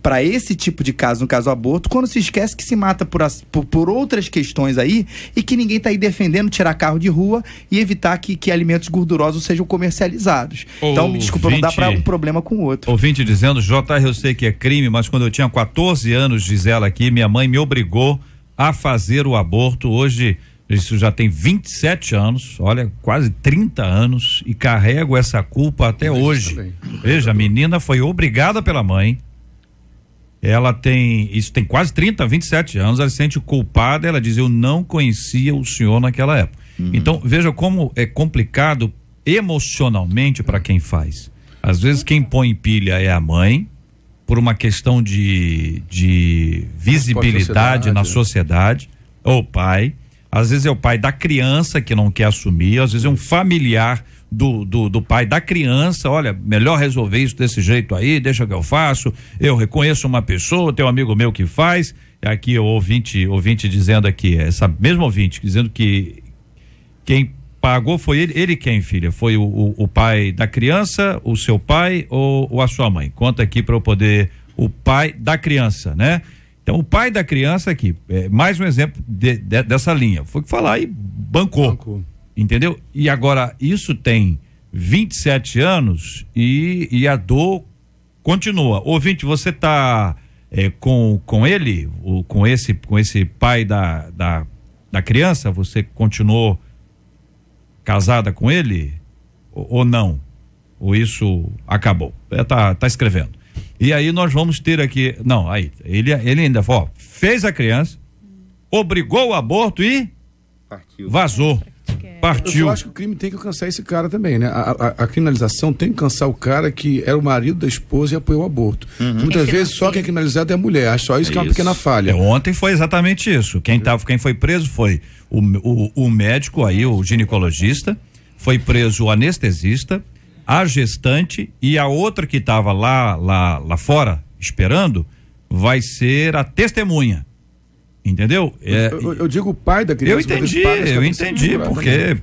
para esse tipo de caso, no caso do aborto, quando se esquece que se mata por outras questões aí e que ninguém tá aí defendendo tirar carro de rua e evitar que alimentos gordurosos sejam comercializados. Então, desculpa, não dá para um problema com o outro. Ouvinte dizendo, JR, eu sei que é crime, mas quando eu tinha 14 anos, diz ela aqui, minha mãe me obrigou a fazer o aborto. Hoje, isso já tem 27 anos, olha, quase 30 anos, e carrego essa culpa até hoje. Também. Veja, a menina foi obrigada pela mãe. Ela tem quase 27 anos, ela se sente culpada, ela diz, eu não conhecia o senhor naquela época. Então, veja como é complicado emocionalmente para quem faz. Às vezes quem põe pilha é a mãe, por uma questão de visibilidade na sociedade, ou o pai. Às vezes é o pai da criança que não quer assumir, às vezes é um familiar do pai da criança, olha, melhor resolver isso desse jeito aí, deixa que eu faço, eu reconheço uma pessoa, tem um amigo meu que faz, aqui o ouvinte dizendo aqui, essa mesma ouvinte, dizendo que quem pagou foi ele quem, filha? Foi o pai da criança, o seu pai ou a sua mãe? Conta aqui para eu poder, o pai da criança, né? Então, o pai da criança aqui, mais um exemplo dessa linha, foi que falar e bancou. Entendeu? E agora, isso tem 27 anos e a dor continua. Ouvinte, você tá com ele, com esse pai da criança, você continuou casada com ele ou não? Ou isso acabou? Tá escrevendo. E aí nós vamos ter aqui, não, aí, ele ainda fez a criança, obrigou o aborto e vazou. Partiu. Eu acho que o crime tem que alcançar esse cara também, né? A criminalização tem que alcançar o cara que era o marido da esposa e apoiou o aborto. Muitas vezes só quem é criminalizado é a mulher, acho só isso que é uma pequena falha. Ontem foi exatamente isso. Quem foi preso foi o médico aí, o ginecologista, foi preso o anestesista, a gestante e a outra que estava lá fora esperando vai ser a testemunha. Entendeu? Eu digo o pai da criança. Eu entendi, porque,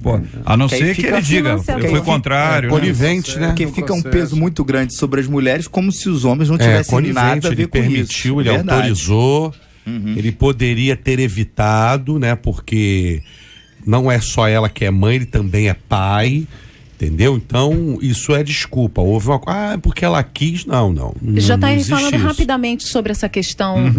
a não ser que ele diga, foi contrário. Conivente, né? Porque fica um peso muito grande sobre as mulheres, como se os homens não tivessem nada a ver com isso. Ele autorizou, ele poderia ter evitado, né? Porque não é só ela que é mãe, ele também é pai. Entendeu? Então, isso é desculpa. Houve uma coisa, porque ela quis, não Já está falando isso. rapidamente sobre essa questão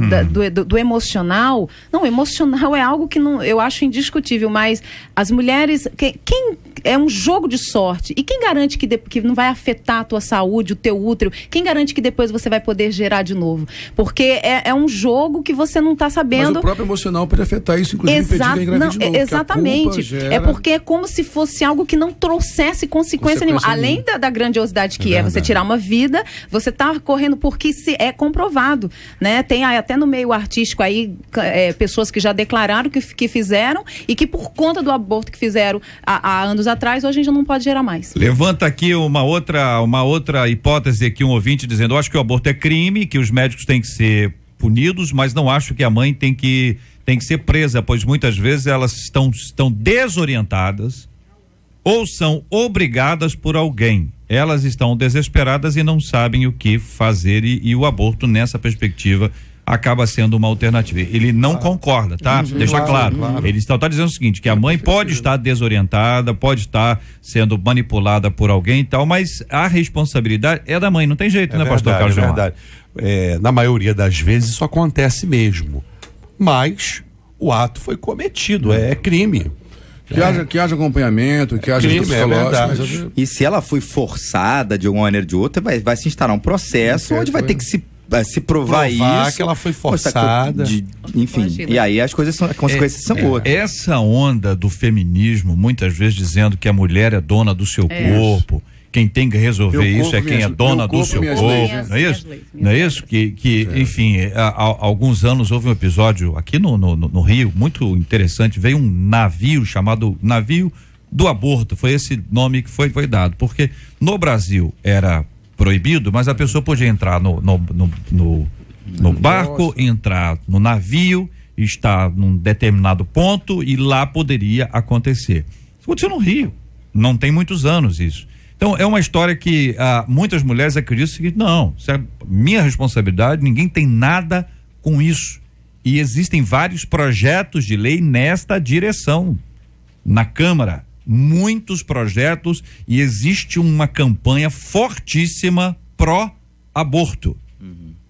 do emocional. Não, emocional é algo que eu acho indiscutível, mas as mulheres, quem é um jogo de sorte, e quem garante que não vai afetar a tua saúde, o teu útero? Quem garante que depois você vai poder gerar de novo? Porque é um jogo que você não está sabendo. Mas o próprio emocional pode afetar isso, inclusive impedir que engravidar de novo. Exatamente. É porque é como se fosse algo que não trouxesse consequência nenhuma. Além da grandiosidade que é você tirar uma vida, você está correndo porque é comprovado, né? Tem até no meio artístico aí pessoas que já declararam que fizeram e que por conta do aborto que fizeram há anos atrás, hoje a gente não pode gerar mais. Levanta aqui uma outra hipótese aqui, um ouvinte dizendo, eu acho que o aborto é crime, que os médicos têm que ser punidos, mas não acho que a mãe tem que ser presa, pois muitas vezes elas estão desorientadas ou são obrigadas por alguém. Elas estão desesperadas e não sabem o que fazer e o aborto nessa perspectiva acaba sendo uma alternativa. Ele não concorda, tá? Deixa claro. Ele está dizendo o seguinte, que a mãe pode estar desorientada, pode estar sendo manipulada por alguém e tal, mas a responsabilidade é da mãe, não tem jeito, né, pastor Carlos? É verdade. Na maioria das vezes isso acontece mesmo, mas o ato foi cometido, é crime. Que haja acompanhamento, que haja psicológico. E se ela foi forçada de alguma maneira ou de outra, vai se instalar um processo onde vai ter que se provar isso. Que ela foi forçada. Enfim, e aí as consequências são outras. Essa onda do feminismo, muitas vezes dizendo que a mulher é dona do seu corpo, quem tem que resolver isso é quem é dona do seu corpo, não é isso? Não é isso? Enfim, há alguns anos houve um episódio aqui no Rio, muito interessante, veio um navio chamado Navio do Aborto, foi esse nome que foi dado, porque no Brasil era proibido, mas a pessoa podia entrar no barco, entrar no navio, estar num determinado ponto e lá poderia acontecer. Isso aconteceu no Rio, não tem muitos anos isso. Então é uma história que muitas mulheres acreditam o seguinte: não, isso é minha responsabilidade, ninguém tem nada com isso. E existem vários projetos de lei nesta direção na Câmara, muitos projetos, e existe uma campanha fortíssima pró-aborto.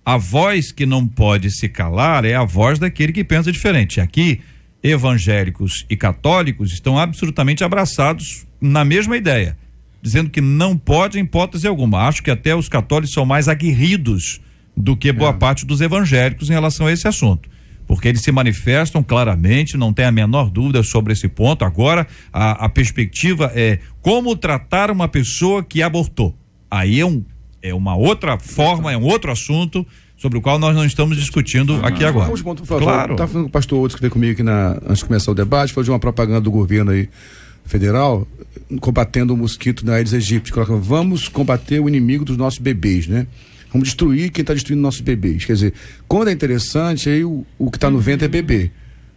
A voz que não pode se calar é a voz daquele que pensa diferente. Aqui, evangélicos e católicos estão absolutamente abraçados na mesma ideia, dizendo que não pode em hipótese alguma. Acho que até os católicos são mais aguerridos do que boa parte dos evangélicos em relação a esse assunto, porque eles se manifestam claramente, não tem a menor dúvida sobre esse ponto. Agora, a perspectiva é como tratar uma pessoa que abortou. Aí é uma outra forma, é um outro assunto sobre o qual nós não estamos discutindo aqui agora. Vamos, por favor. Claro. Tá falando com o pastor Outros que veio comigo aqui antes de começar o debate, falou de uma propaganda do governo aí federal combatendo o mosquito da Aedes aegypti. Coloca: vamos combater o inimigo dos nossos bebês, né? Vamos destruir quem está destruindo nossos bebês. Quer dizer, quando é interessante, aí o que está no ventre é bebê.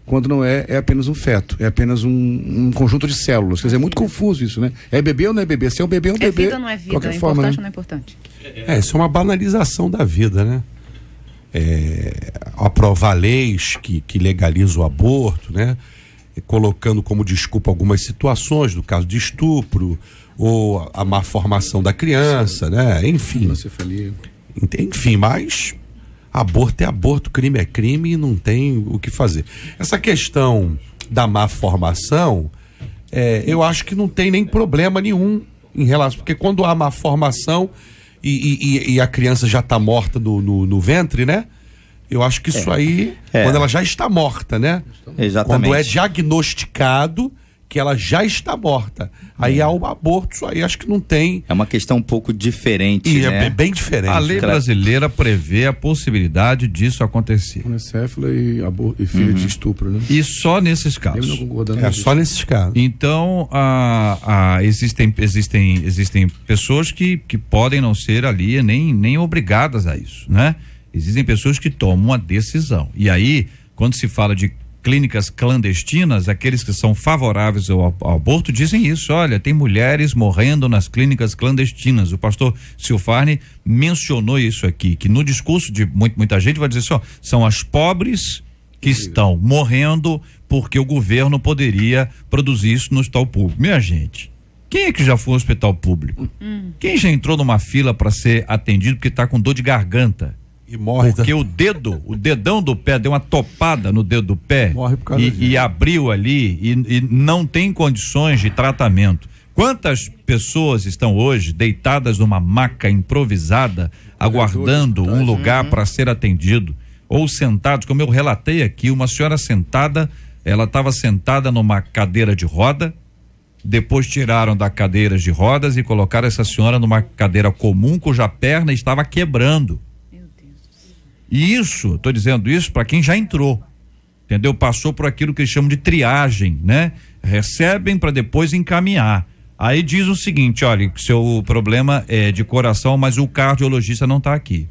Quando não é apenas um feto, é apenas um conjunto de células. Quer dizer, é muito confuso isso, né? É bebê ou não é bebê? Se é um bebê, é um bebê. É vida ou não é vida? Qualquer É forma, importante né? ou não é importante? Isso é uma banalização da vida, né? Aprovar leis que legalizam o aborto, né? Colocando como desculpa algumas situações, do caso de estupro, ou a má formação da criança, né? Enfim. Enfim, mas aborto é aborto, crime é crime e não tem o que fazer. Essa questão da má formação, eu acho que não tem nem problema nenhum em relação, porque quando há má formação e a criança já está morta no ventre, né? Eu acho que isso aí, quando ela já está morta, né? Exatamente. Quando é diagnosticado que ela já está morta, aí há o aborto, isso aí acho que não tem. É uma questão um pouco diferente, e né? É bem diferente. A lei brasileira prevê a possibilidade disso acontecer. Anacéfala e filho de estupro, né? E só nesses casos. Só nesses casos. Então, existem pessoas que podem não ser ali nem obrigadas a isso, né? Existem pessoas que tomam uma decisão. E aí, quando se fala de clínicas clandestinas, aqueles que são favoráveis ao aborto dizem isso: olha, tem mulheres morrendo nas clínicas clandestinas. O pastor Silfarni mencionou isso aqui, que no discurso de muita gente vai dizer só, são as pobres que estão morrendo porque o governo poderia produzir isso no hospital público. Minha gente, quem é que já foi ao hospital público? Quem já entrou numa fila para ser atendido porque está com dor de garganta? E morre. Porque o dedão do pé deu uma topada no dedo do pé e abriu ali e não tem condições de tratamento. Quantas pessoas estão hoje deitadas numa maca improvisada, aguardando um lugar para ser atendido? Ou sentados, como eu relatei aqui, uma senhora sentada, ela estava sentada numa cadeira de roda, depois tiraram da cadeira de rodas e colocaram essa senhora numa cadeira comum cuja perna estava quebrando. E isso, estou dizendo isso para quem já entrou, entendeu? Passou por aquilo que eles chamam de triagem, né? Recebem para depois encaminhar. Aí diz o seguinte: olha, seu problema é de coração, mas o cardiologista não está aqui.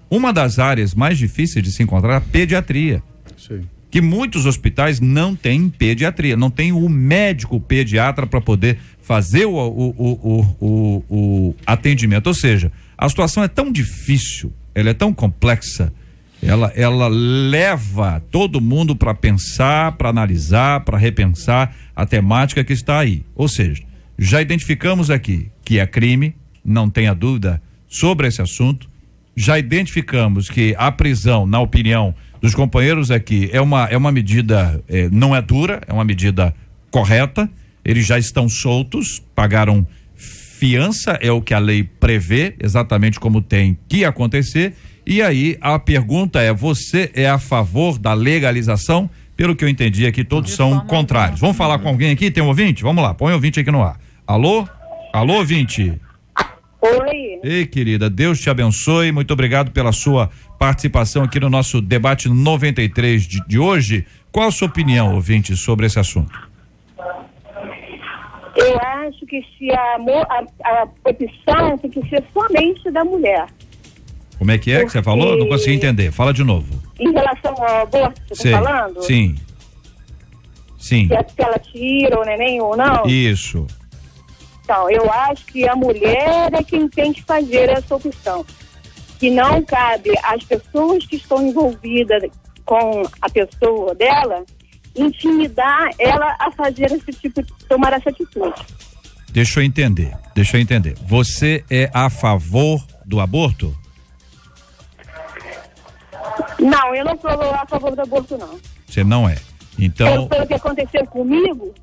Uma das áreas mais difíceis de se encontrar é a pediatria. Sim. Que muitos hospitais não têm pediatria, não tem o médico pediatra para poder fazer o atendimento. Ou seja, a situação é tão difícil, ela é tão complexa, ela leva todo mundo para pensar, para analisar, para repensar a temática que está aí. Ou seja, já identificamos aqui que é crime, não tenha dúvida sobre esse assunto. Já identificamos que a prisão, na opinião dos companheiros aqui, é uma medida, não é dura, é uma medida correta. Eles já estão soltos, pagaram fiança, é o que a lei prevê, exatamente como tem que acontecer. E aí a pergunta é: você é a favor da legalização? Pelo que eu entendi aqui, todos são contrários. Vamos falar com alguém aqui? Tem um ouvinte? Vamos lá, põe o ouvinte aqui no ar. Alô? Alô, ouvinte? Oi. Ei, querida, Deus te abençoe, muito obrigado pela sua participação aqui no nosso debate 93 de hoje. Qual a sua opinião, ouvinte, sobre esse assunto? Eu acho que se a opção tem que ser somente da mulher. Como é que você falou? Não consegui entender. Fala de novo. Em relação ao aborto, você está falando? Sim. Sim. Se ela tira o neném ou não? Isso. Então, eu acho que a mulher é quem tem que fazer essa opção. Que não cabe às pessoas que estão envolvidas com a pessoa dela intimidar ela a fazer tomar essa atitude. Deixa eu entender. Você é a favor do aborto? Não, eu não sou a favor do aborto, não. Você não é. Então. Pelo que aconteceu comigo,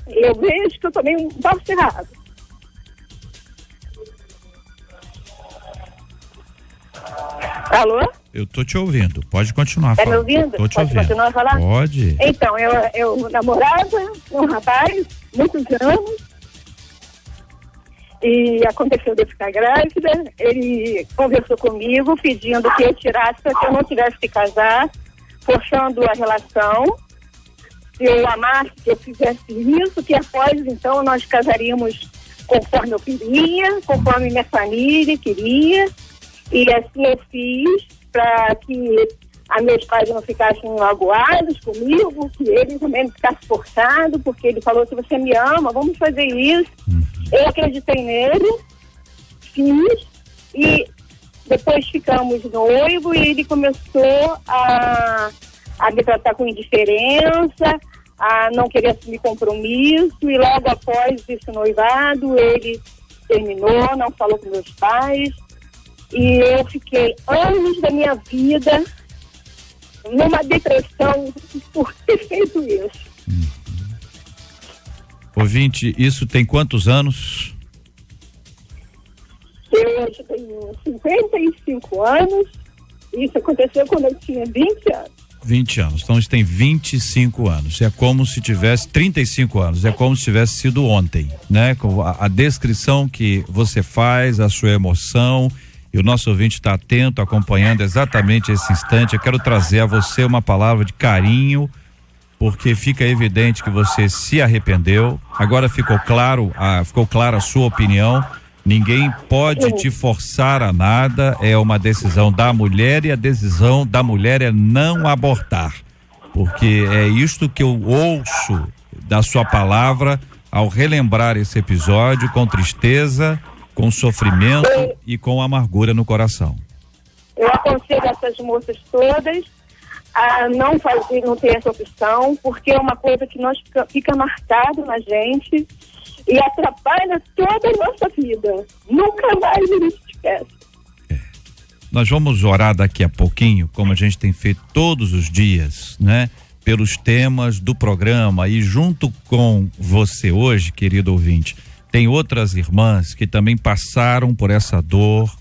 eu vejo que eu tomei um passo errado. Alô? Eu tô te ouvindo. Pode continuar Tá falando. me ouvindo? Tô te Pode ouvindo. continuar a falar? Pode. Então, eu namorava um rapaz, muitos anos, e aconteceu de eu ficar grávida. Ele conversou comigo pedindo que eu tirasse, que eu não tivesse que casar, forçando a relação. Se eu amasse, que eu fizesse isso, que após então nós casaríamos conforme eu queria, conforme minha família queria. E assim eu fiz, para que meus pais não ficassem magoados comigo, que ele também não ficasse forçado, porque ele falou: se você me ama, vamos fazer isso. Eu acreditei nele, fiz, e depois ficamos noivo e ele começou a me tratar com indiferença, a não querer assumir compromisso, e logo após esse noivado ele terminou, não falou com meus pais. E eu fiquei anos da minha vida numa depressão por ter feito isso. Ouvinte, isso tem quantos anos? Eu hoje tenho 55 anos. Isso aconteceu quando eu tinha 20 anos. 20 anos. Então isso tem 25 anos. É como se tivesse 35 anos. É como se tivesse sido ontem, né? A descrição que você faz, a sua emoção. E o nosso ouvinte está atento, acompanhando exatamente esse instante. Eu quero trazer a você uma palavra de carinho, porque fica evidente que você se arrependeu. Agora ficou clara a sua opinião. Ninguém pode te forçar a nada. É uma decisão da mulher, e a decisão da mulher é não abortar. Porque é isto que eu ouço da sua palavra ao relembrar esse episódio, com tristeza, com sofrimento e com amargura no coração. Eu aconselho essas moças todas a não ter essa opção, porque é uma coisa que fica marcado na gente e atrapalha toda a nossa vida. Nunca mais a gente esquece. Nós vamos orar daqui a pouquinho, como a gente tem feito todos os dias, né? Pelos temas do programa, e junto com você hoje, querido ouvinte, tem outras irmãs que também passaram por essa dor,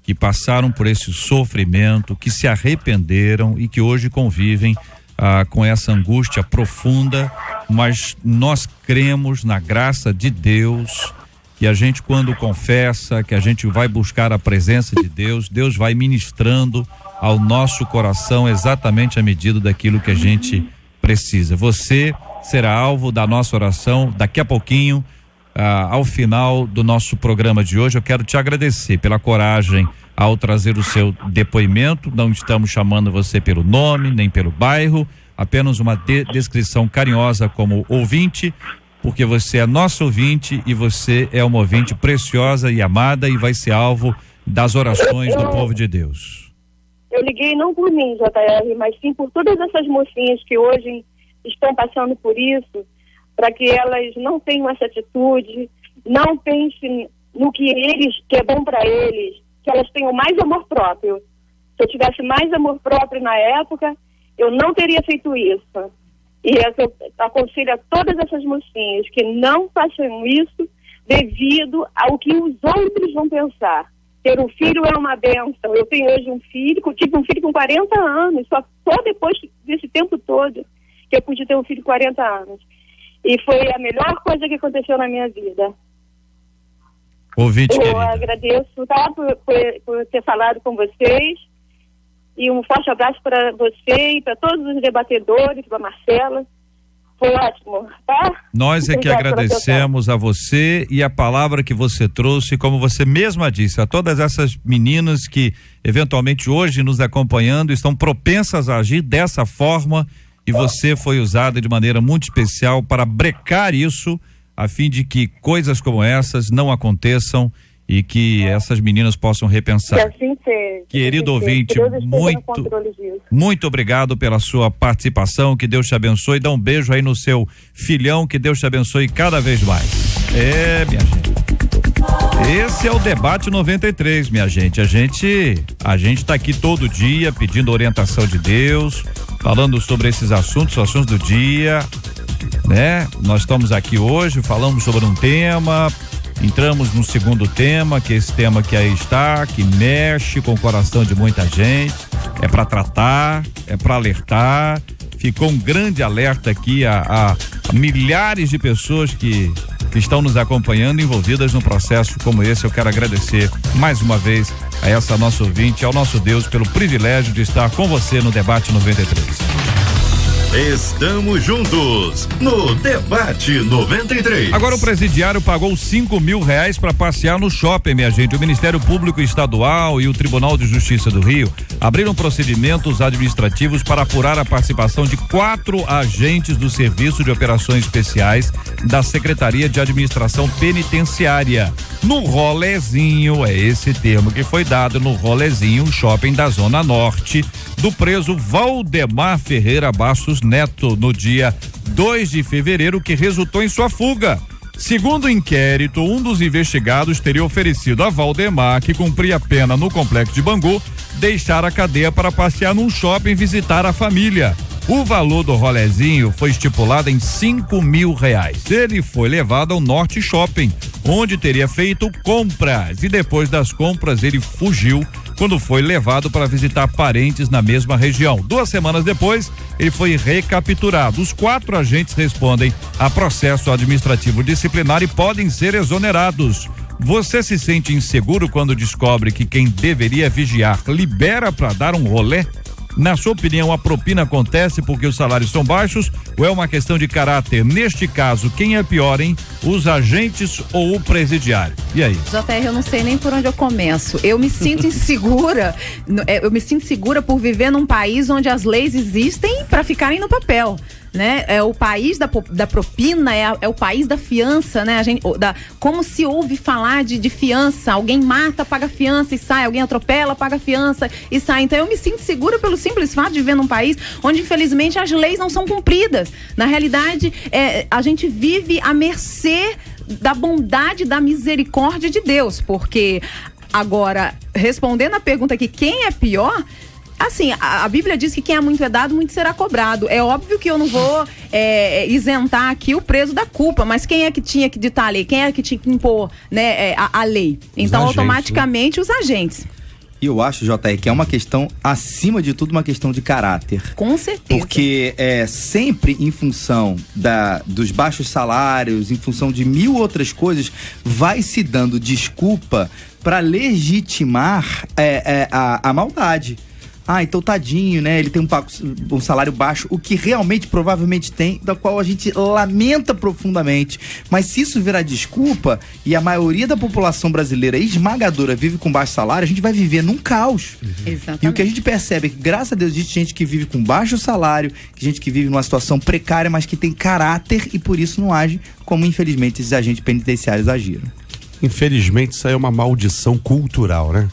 que passaram por esse sofrimento, que se arrependeram e que hoje convivem com essa angústia profunda, mas nós cremos na graça de Deus, que a gente, quando confessa, que a gente vai buscar a presença de Deus, Deus vai ministrando ao nosso coração exatamente a medida daquilo que a gente precisa. Você será alvo da nossa oração daqui a pouquinho. Ao final do nosso programa de hoje, eu quero te agradecer pela coragem ao trazer o seu depoimento. Não estamos chamando você pelo nome, nem pelo bairro, apenas uma descrição carinhosa como ouvinte, porque você é nosso ouvinte e você é uma ouvinte preciosa e amada e vai ser alvo das orações do povo de Deus. Eu liguei não por mim, JR, mas sim por todas essas mocinhas que hoje estão passando por isso, para que elas não tenham essa atitude, não pensem no que é bom para eles, que elas tenham mais amor próprio. Se eu tivesse mais amor próprio na época, eu não teria feito isso. E eu aconselho a todas essas mocinhas que não façam isso devido ao que os outros vão pensar. Ter um filho é uma bênção. Eu tenho hoje um filho, tive um filho com 40 anos, só depois desse tempo todo que eu pude ter um filho com 40 anos. E foi a melhor coisa que aconteceu na minha vida. Ouvinte, eu querida, agradeço, tá, por ter falado com vocês. E um forte abraço para você e para todos os debatedores, para Marcela. Foi ótimo, tá? Nós é que agradecemos a você e a palavra que você trouxe, como você mesma disse, a todas essas meninas que eventualmente hoje nos acompanhando estão propensas a agir dessa forma, e você foi usada de maneira muito especial para brecar isso, a fim de que coisas como essas não aconteçam e que essas meninas possam repensar. Que assim seja. Querido ouvinte, que Deus esteja no controle disso. muito obrigado pela sua participação, que Deus te abençoe, dá um beijo aí no seu filhão, que Deus te abençoe cada vez mais. Minha gente. Esse é o Debate 93, minha gente. A gente tá aqui todo dia pedindo orientação de Deus, falando sobre esses assuntos do dia, né? Nós estamos aqui hoje, falamos sobre um tema, entramos no segundo tema, que é esse tema que aí está, que mexe com o coração de muita gente. É para tratar, é para alertar. Ficou um grande alerta aqui a milhares de pessoas que estão nos acompanhando, envolvidas num processo como esse. Eu quero agradecer mais uma vez a essa nossa ouvinte, ao nosso Deus, pelo privilégio de estar com você no Debate 93. Estamos juntos no Debate 93. Agora o presidiário pagou R$5.000 para passear no shopping, minha gente. O Ministério Público Estadual e o Tribunal de Justiça do Rio abriram procedimentos administrativos para apurar a participação de 4 agentes do Serviço de Operações Especiais da Secretaria de Administração Penitenciária no rolezinho, é esse termo que foi dado, no rolezinho, shopping da Zona Norte, do preso Valdemar Ferreira Bastos Neto, no dia 2 de fevereiro, que resultou em sua fuga. Segundo o inquérito, um dos investigados teria oferecido a Valdemar, que cumpria pena no complexo de Bangu, deixar a cadeia para passear num shopping e visitar a família. O valor do rolezinho foi estipulado em R$5.000. Ele foi levado ao Norte Shopping, onde teria feito compras, e depois das compras ele fugiu quando foi levado para visitar parentes na mesma região. 2 semanas depois, ele foi recapturado. Os 4 agentes respondem a processo administrativo disciplinar e podem ser exonerados. Você se sente inseguro quando descobre que quem deveria vigiar libera para dar um rolê? Na sua opinião, a propina acontece porque os salários são baixos ou é uma questão de caráter? Neste caso, quem é pior, hein? Os agentes ou o presidiário? E aí? JR, eu não sei nem por onde eu começo. Eu me sinto insegura. Eu me sinto segura por viver num país onde as leis existem para ficarem no papel. Né? É o país da propina, é o país da fiança, né? Como se ouve falar de fiança, alguém mata, paga fiança e sai, alguém atropela, paga fiança e sai. Então eu me sinto segura pelo simples fato de viver num país onde infelizmente as leis não são cumpridas. Na realidade, a gente vive à mercê da bondade, da misericórdia de Deus, porque agora, respondendo a pergunta aqui, quem é pior? Assim, a Bíblia diz que quem é muito é dado, muito será cobrado. É óbvio que eu não vou isentar aqui o preso da culpa, mas quem é que tinha que ditar a lei? Quem é que tinha que impor, né, a lei? Então, automaticamente, os agentes. E eu acho, JR, que é uma questão, acima de tudo, uma questão de caráter. Com certeza. Porque sempre em função dos baixos salários, em função de 1000 outras coisas, vai se dando desculpa para legitimar a maldade. Então tadinho, né? Ele tem um salário baixo, o que realmente provavelmente tem, da qual a gente lamenta profundamente. Mas se isso virar desculpa e a maioria da população brasileira esmagadora vive com baixo salário, a gente vai viver num caos. Exatamente. E o que a gente percebe é que, graças a Deus, existe gente que vive com baixo salário, gente que vive numa situação precária, mas que tem caráter e por isso não age como, infelizmente, esses agentes penitenciários agiram. Infelizmente, isso aí é uma maldição cultural, né?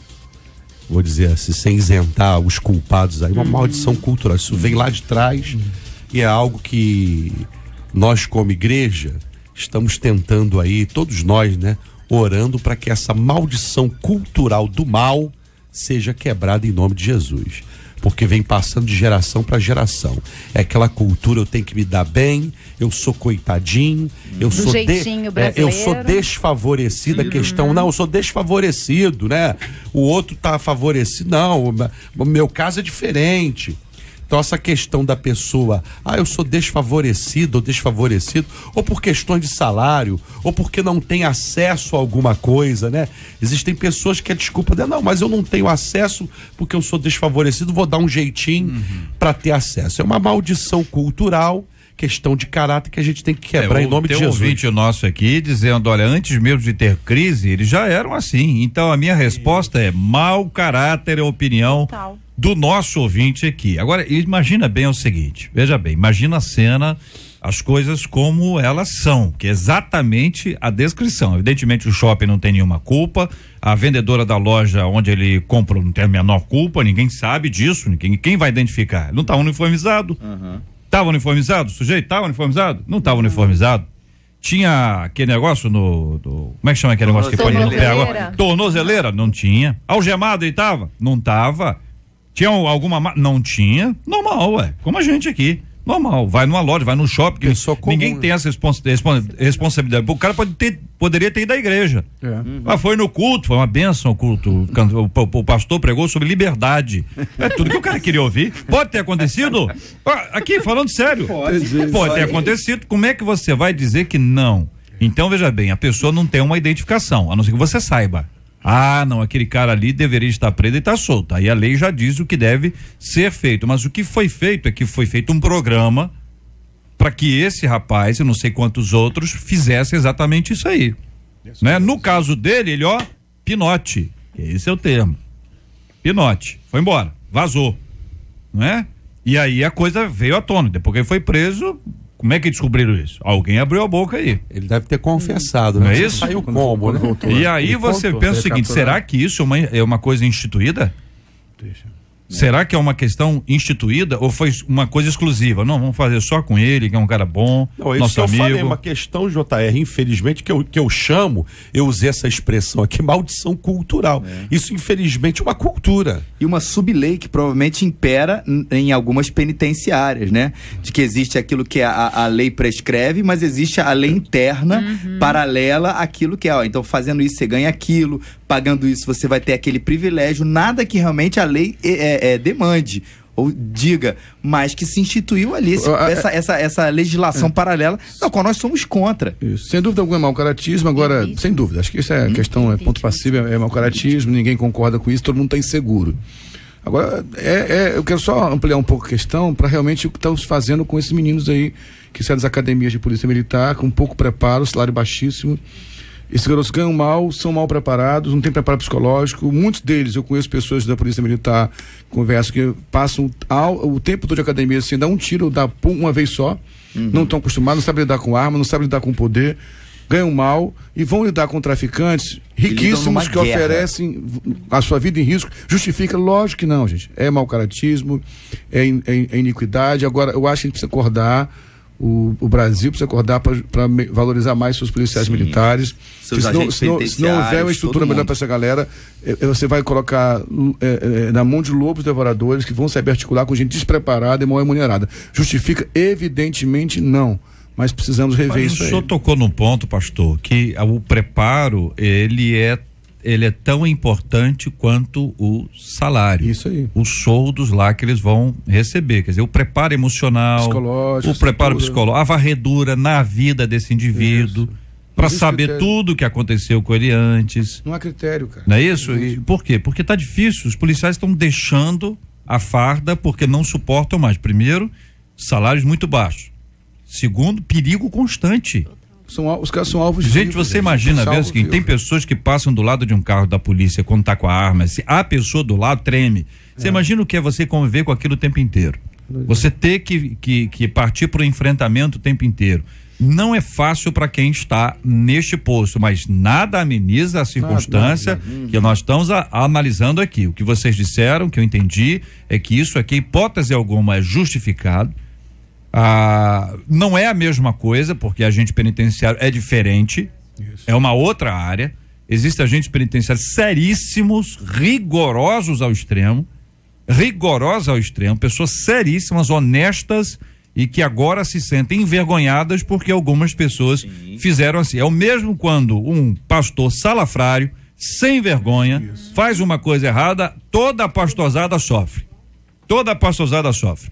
Vou dizer assim, sem isentar os culpados aí, uma maldição cultural. Isso vem lá de trás e é algo que nós, como igreja, estamos tentando aí, todos nós, né, orando para que essa maldição cultural do mal seja quebrada em nome de Jesus. Porque vem passando de geração para geração. É aquela cultura, eu tenho que me dar bem, eu sou coitadinho, eu sou desfavorecido. A questão, não, eu sou desfavorecido, né? O outro tá favorecido, não, o meu caso é diferente. Então essa questão da pessoa, eu sou desfavorecido ou desfavorecido, ou por questões de salário, ou porque não tem acesso a alguma coisa, né? Existem pessoas que a desculpa é, não, mas eu não tenho acesso porque eu sou desfavorecido, vou dar um jeitinho para ter acesso. É uma maldição cultural, questão de caráter que a gente tem que quebrar em nome de Jesus. Tem um ouvinte nosso aqui dizendo, olha, antes mesmo de ter crise, eles já eram assim. Então a minha resposta é mau caráter, é opinião do nosso ouvinte aqui. Agora, imagina bem o seguinte, veja bem, imagina a cena, as coisas como elas são, que é exatamente a descrição. Evidentemente o shopping não tem nenhuma culpa, a vendedora da loja onde ele compra não tem a menor culpa, ninguém sabe disso, quem vai identificar? Não estava uniformizado? Estava uniformizado? O sujeito estava uniformizado? Não estava uniformizado. Tinha aquele negócio como é que chama aquele negócio que põe no pé agora? Tornozeleira? Não tinha. Algemado ele estava? Não estava. Tinha alguma... Não tinha. Normal, como a gente aqui. Normal, vai numa loja, vai num shopping, ninguém tem essa responsabilidade. O cara poderia ter ido à igreja. Foi no culto, foi uma bênção o culto. O pastor pregou sobre liberdade. É tudo que o cara queria ouvir. Pode ter acontecido? Aqui, falando sério. Pode ter acontecido. Como é que você vai dizer que não? Então, veja bem, a pessoa não tem uma identificação, a não ser que você saiba. Não, aquele cara ali deveria estar preso e está solto. Aí a lei já diz o que deve ser feito. Mas o que foi feito é que foi feito um programa para que esse rapaz, eu não sei quantos outros, fizessem exatamente isso aí. Né? No caso dele, ele, pinote. Esse é o termo. Pinote. Foi embora. Vazou. Não é? E aí a coisa veio à tona. Depois que ele foi preso, como é que descobriram isso? Alguém abriu a boca aí. Ele deve ter confessado, né? Não é isso? Saiu como, né? E aí você pensa o seguinte, será que isso é uma coisa instituída? Será que é uma questão instituída ou foi uma coisa exclusiva? Não, vamos fazer só com ele, que é um cara bom, não, nosso amigo. Falei, uma questão, JR, infelizmente, que eu chamo, eu usei essa expressão aqui, maldição cultural. Isso, infelizmente, é uma cultura. E uma sublei que provavelmente impera em algumas penitenciárias, né? De que existe aquilo que a lei prescreve, mas existe a lei interna paralela àquilo que é, então fazendo isso você ganha aquilo, pagando isso você vai ter aquele privilégio, nada que realmente a lei demande ou diga, mas que se instituiu ali essa legislação paralela, na qual nós somos contra. Isso. Sem dúvida alguma é mau caratismo, agora, sem dúvida, acho que isso é questão, ponto passivo, é mau caratismo, ninguém concorda com isso, todo mundo está inseguro. Agora, eu quero só ampliar um pouco a questão para realmente o que estamos fazendo com esses meninos aí, que saem das academias de polícia militar, com pouco preparo, salário baixíssimo. Esses garotos ganham mal, são mal preparados, não tem preparo psicológico. Muitos deles, eu conheço pessoas da Polícia Militar, converso, que passam o tempo todo de academia sem dar um tiro, dar uma vez só. Não estão acostumados, não sabem lidar com arma, não sabem lidar com poder, ganham mal e vão lidar com traficantes riquíssimos que oferecem a sua vida em risco. Justifica? Lógico que não, gente. É mau caratismo, é iniquidade. Agora, eu acho que a gente precisa acordar. O Brasil precisa acordar para valorizar mais seus policiais militares. Se não houver uma estrutura melhor para essa galera, você vai colocar na mão de lobos devoradores que vão saber articular com gente despreparada e mal remunerada. Justifica? Evidentemente não. Mas precisamos rever isso aí. O senhor tocou num ponto, pastor, que o preparo, ele é tão importante quanto o salário. Isso aí. Os soldos lá que eles vão receber. Quer dizer, o preparo emocional, o preparo psicológico, a varredura na vida desse indivíduo, para saber critério. Tudo o que aconteceu com ele antes. Não há critério, cara. Não é isso? E por quê? Porque tá difícil. Os policiais estão deixando a farda porque não suportam mais. Primeiro, salários muito baixos. Segundo, perigo constante. Os caras são alvos. Gente, você imagina mesmo que tem pessoas que passam do lado de um carro da polícia quando tá com a arma, se a pessoa do lado treme. Você imagina o que é você conviver com aquilo o tempo inteiro? Você ter que partir para o enfrentamento o tempo inteiro. Não é fácil para quem está neste posto, mas nada ameniza a circunstância que nós estamos analisando aqui. O que vocês disseram, que eu entendi, é que isso aqui, hipótese alguma, é justificado. Não é a mesma coisa, porque agente penitenciário é diferente, é uma outra área. Existem agentes penitenciários seríssimos, rigorosos ao extremo, pessoas seríssimas, honestas e que agora se sentem envergonhadas porque algumas pessoas fizeram assim. É o mesmo quando um pastor salafrário, sem vergonha, faz uma coisa errada, toda a pastorzada sofre.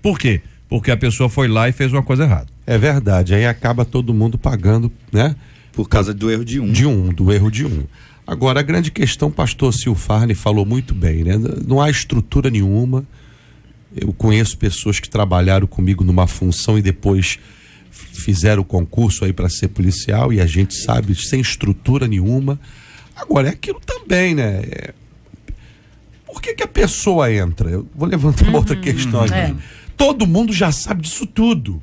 Por quê? Porque a pessoa foi lá e fez uma coisa errada. É verdade, aí acaba todo mundo pagando, né? Por causa do erro de um. Do erro de um. Agora, a grande questão, pastor Silfarni falou muito bem, né? Não há estrutura nenhuma. Eu conheço pessoas que trabalharam comigo numa função e depois fizeram o concurso aí para ser policial e a gente sabe, sem estrutura nenhuma. Agora, é aquilo também, né? Por que a pessoa entra? Eu vou levantar uma outra questão aqui. Todo mundo já sabe disso tudo.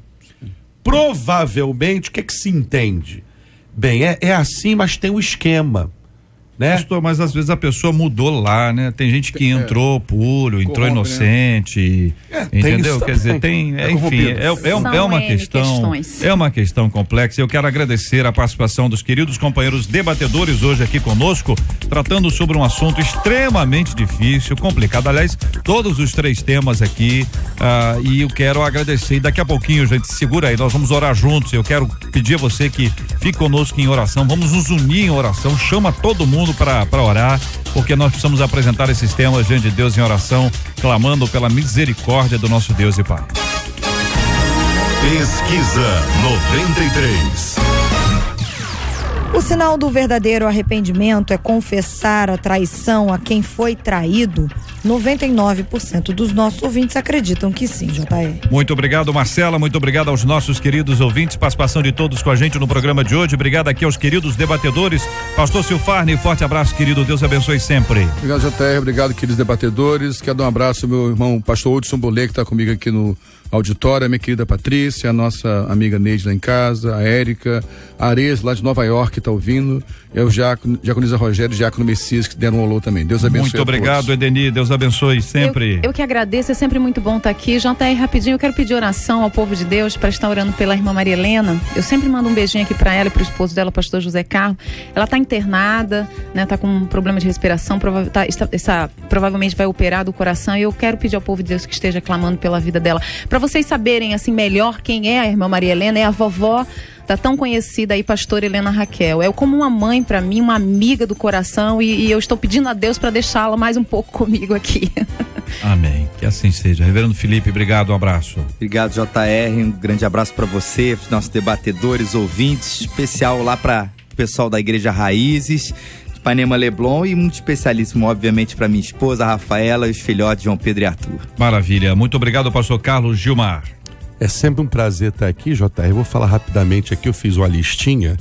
provavelmente, o que é que se entende? Bem, é assim, mas tem um esquema, né? Pastor, mas às vezes a pessoa mudou lá, né? Tem gente que entrou puro, entrou corrompe, inocente, entendeu? Quer dizer, enfim, é uma questão, é uma questão complexa. Eu quero agradecer a participação dos queridos companheiros debatedores hoje aqui conosco, tratando sobre um assunto extremamente difícil, complicado. Aliás, todos os 3 temas aqui, e eu quero agradecer. E daqui a pouquinho, gente, segura aí, nós vamos orar juntos. Eu quero pedir a você que fique conosco em oração. Vamos nos unir em oração. Chama todo mundo para orar, porque nós precisamos apresentar esses temas diante de Deus em oração, clamando pela misericórdia do nosso Deus e Pai. Pesquisa 93. O sinal do verdadeiro arrependimento é confessar a traição a quem foi traído. 99% dos nossos ouvintes acreditam que sim, JR. Muito obrigado, Marcela, muito obrigado aos nossos queridos ouvintes, participação de todos com a gente no programa de hoje. Obrigado aqui aos queridos debatedores. Pastor Silfarni, forte abraço, querido, Deus abençoe sempre. Obrigado, JR, obrigado, queridos debatedores. Quero dar um abraço ao meu irmão pastor Hudson Bolê, que está comigo aqui no auditório, a minha querida Patrícia, a nossa amiga Neide lá em casa, a Érica, a Ares lá de Nova York que está ouvindo, e o Diaconisa Rogério e o Diácono Messias que deram um alô também. Deus abençoe. Muito obrigado, Edeni, Deus abençoe sempre. Eu que agradeço, é sempre muito bom estar aqui. JR, rapidinho, eu quero pedir oração ao povo de Deus para estar orando pela irmã Maria Helena. Eu sempre mando um beijinho aqui para ela e para o esposo dela, o pastor José Carlos. Ela está internada, né? Tá com um problema de respiração, provavelmente vai operar do coração, e eu quero pedir ao povo de Deus que esteja clamando pela vida dela. Para vocês saberem assim melhor quem é a irmã Maria Helena, é a vovó da tão conhecida aí pastora Helena Raquel. É como uma mãe para mim, uma amiga do coração, e eu estou pedindo a Deus para deixá-la mais um pouco comigo aqui. Amém, que assim seja. Reverendo Felipe, obrigado, um abraço. Obrigado, JR, um grande abraço para você, os nossos debatedores, ouvintes, especial lá para o pessoal da Igreja Raízes, Ipanema Leblon, e muito especialíssimo, obviamente, para minha esposa, Rafaela, e os filhotes João Pedro e Arthur. Maravilha, muito obrigado, pastor Carlos Gilmar. É sempre um prazer estar aqui, JR. Eu vou falar rapidamente aqui, eu fiz uma listinha.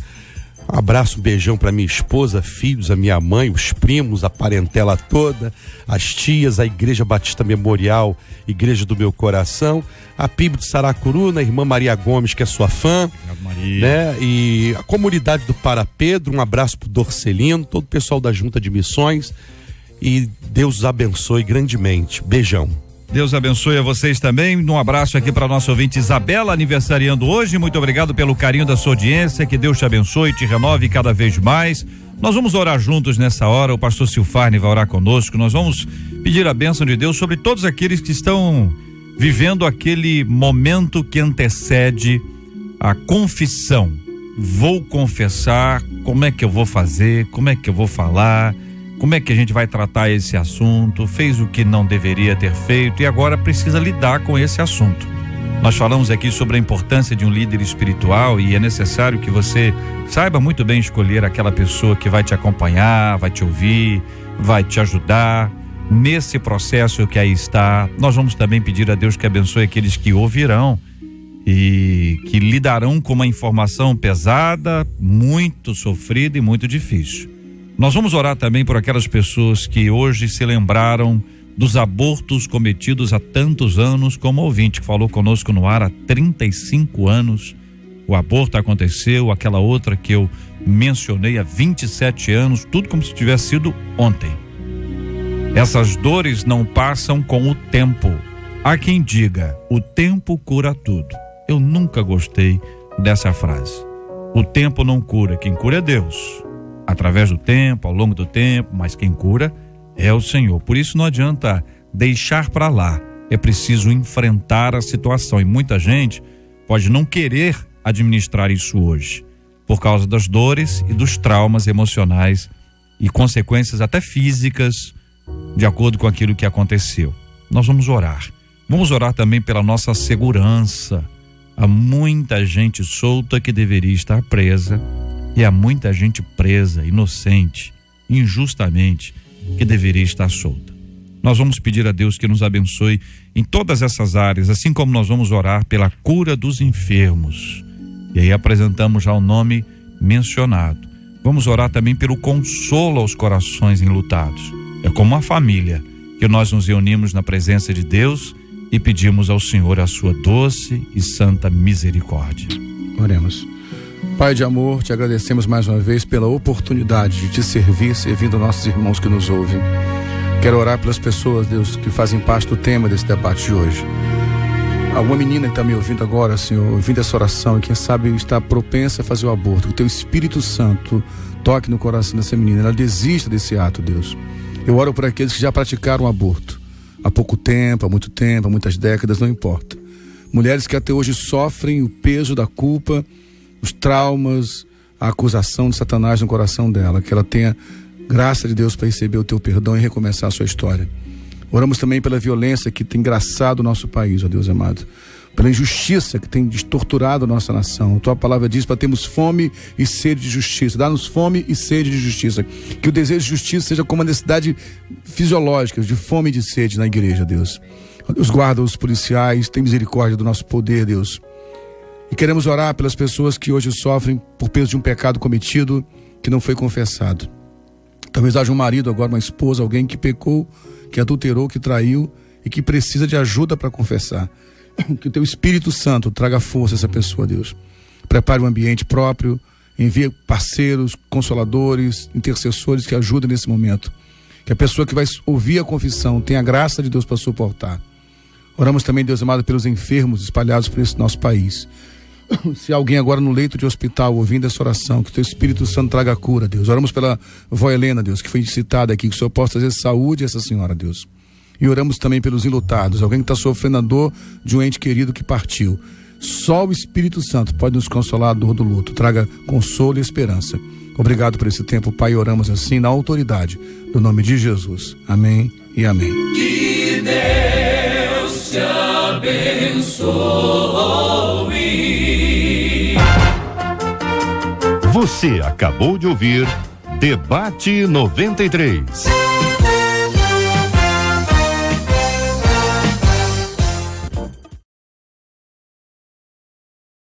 Um abraço, um beijão para minha esposa, filhos, a minha mãe, os primos, a parentela toda, as tias, a Igreja Batista Memorial, Igreja do Meu Coração, a PIB de Saracuruna, a irmã Maria Gomes, que é sua fã, né? E a comunidade do Para Pedro, um abraço pro Dorcelino, todo o pessoal da Junta de Missões, e Deus os abençoe grandemente. Beijão. Deus abençoe a vocês também. Um abraço aqui para nossa ouvinte Isabela, aniversariando hoje. Muito obrigado pelo carinho da sua audiência. Que Deus te abençoe, te renove cada vez mais. Nós vamos orar juntos nessa hora. O pastor Silfarni vai orar conosco. Nós vamos pedir a bênção de Deus sobre todos aqueles que estão vivendo aquele momento que antecede a confissão. Vou confessar, como é que eu vou fazer, como é que eu vou falar, como é que a gente vai tratar esse assunto, fez o que não deveria ter feito e agora precisa lidar com esse assunto. Nós falamos aqui sobre a importância de um líder espiritual e é necessário que você saiba muito bem escolher aquela pessoa que vai te acompanhar, vai te ouvir, vai te ajudar nesse processo que aí está. Nós vamos também pedir a Deus que abençoe aqueles que ouvirão e que lidarão com uma informação pesada, muito sofrida e muito difícil. Nós vamos orar também por aquelas pessoas que hoje se lembraram dos abortos cometidos há tantos anos, como o ouvinte que falou conosco no ar há 35 anos. O aborto aconteceu, aquela outra que eu mencionei há 27 anos, tudo como se tivesse sido ontem. Essas dores não passam com o tempo. Há quem diga, o tempo cura tudo. Eu nunca gostei dessa frase. O tempo não cura, quem cura é Deus. Através do tempo, ao longo do tempo, mas quem cura é o Senhor. Por isso não adianta deixar para lá, é preciso enfrentar a situação. E muita gente pode não querer administrar isso hoje, por causa das dores e dos traumas emocionais e consequências até físicas, de acordo com aquilo que aconteceu. Nós vamos orar. Vamos orar também pela nossa segurança. Há muita gente solta que deveria estar presa. E há muita gente presa, inocente, injustamente, que deveria estar solta. Nós vamos pedir a Deus que nos abençoe em todas essas áreas, assim como nós vamos orar pela cura dos enfermos. E aí apresentamos já o nome mencionado. Vamos orar também pelo consolo aos corações enlutados. É como uma família que nós nos reunimos na presença de Deus e pedimos ao Senhor a sua doce e santa misericórdia. Oremos. Pai de amor, te agradecemos mais uma vez pela oportunidade de te servir, servindo nossos irmãos que nos ouvem. Quero orar pelas pessoas, Deus, que fazem parte do tema desse debate de hoje. Alguma menina que está me ouvindo agora, Senhor, ouvindo essa oração e quem sabe está propensa a fazer o aborto, que o teu Espírito Santo toque no coração dessa menina, ela desista desse ato, Deus. Eu oro por aqueles que já praticaram o aborto há pouco tempo, há muito tempo, há muitas décadas, não importa. Mulheres que até hoje sofrem o peso da culpa, os traumas, a acusação de Satanás no coração dela, que ela tenha graça de Deus para receber o teu perdão e recomeçar a sua história. Oramos também pela violência que tem engraçado o nosso país, ó Deus amado, pela injustiça que tem destorturado a nossa nação. A tua palavra diz para termos fome e sede de justiça. Dá-nos fome e sede de justiça. Que o desejo de justiça seja como uma necessidade fisiológica, de fome e de sede na igreja, Deus. Ó Deus, guarda os policiais, tem misericórdia do nosso poder, Deus. E queremos orar pelas pessoas que hoje sofrem por peso de um pecado cometido que não foi confessado. Talvez haja um marido agora, uma esposa, alguém que pecou, que adulterou, que traiu e que precisa de ajuda para confessar. Que o teu Espírito Santo traga força a essa pessoa, Deus. Prepare um ambiente próprio, envie parceiros, consoladores, intercessores que ajudem nesse momento. Que a pessoa que vai ouvir a confissão tenha a graça de Deus para suportar. Oramos também, Deus amado, pelos enfermos espalhados por esse nosso país. Se alguém agora no leito de hospital ouvindo essa oração, que o teu Espírito Santo traga a cura, Deus. Oramos pela vó Helena, Deus, que foi citada aqui, que o Senhor possa trazer saúde a essa senhora, Deus. E oramos também pelos enlutados, alguém que está sofrendo a dor de um ente querido que partiu. Só o Espírito Santo pode nos consolar a dor do luto, traga consolo e esperança. Obrigado por esse tempo, Pai, oramos assim na autoridade do nome de Jesus. Amém e amém. Que Deus te abençoe. Você acabou de ouvir Debate 93.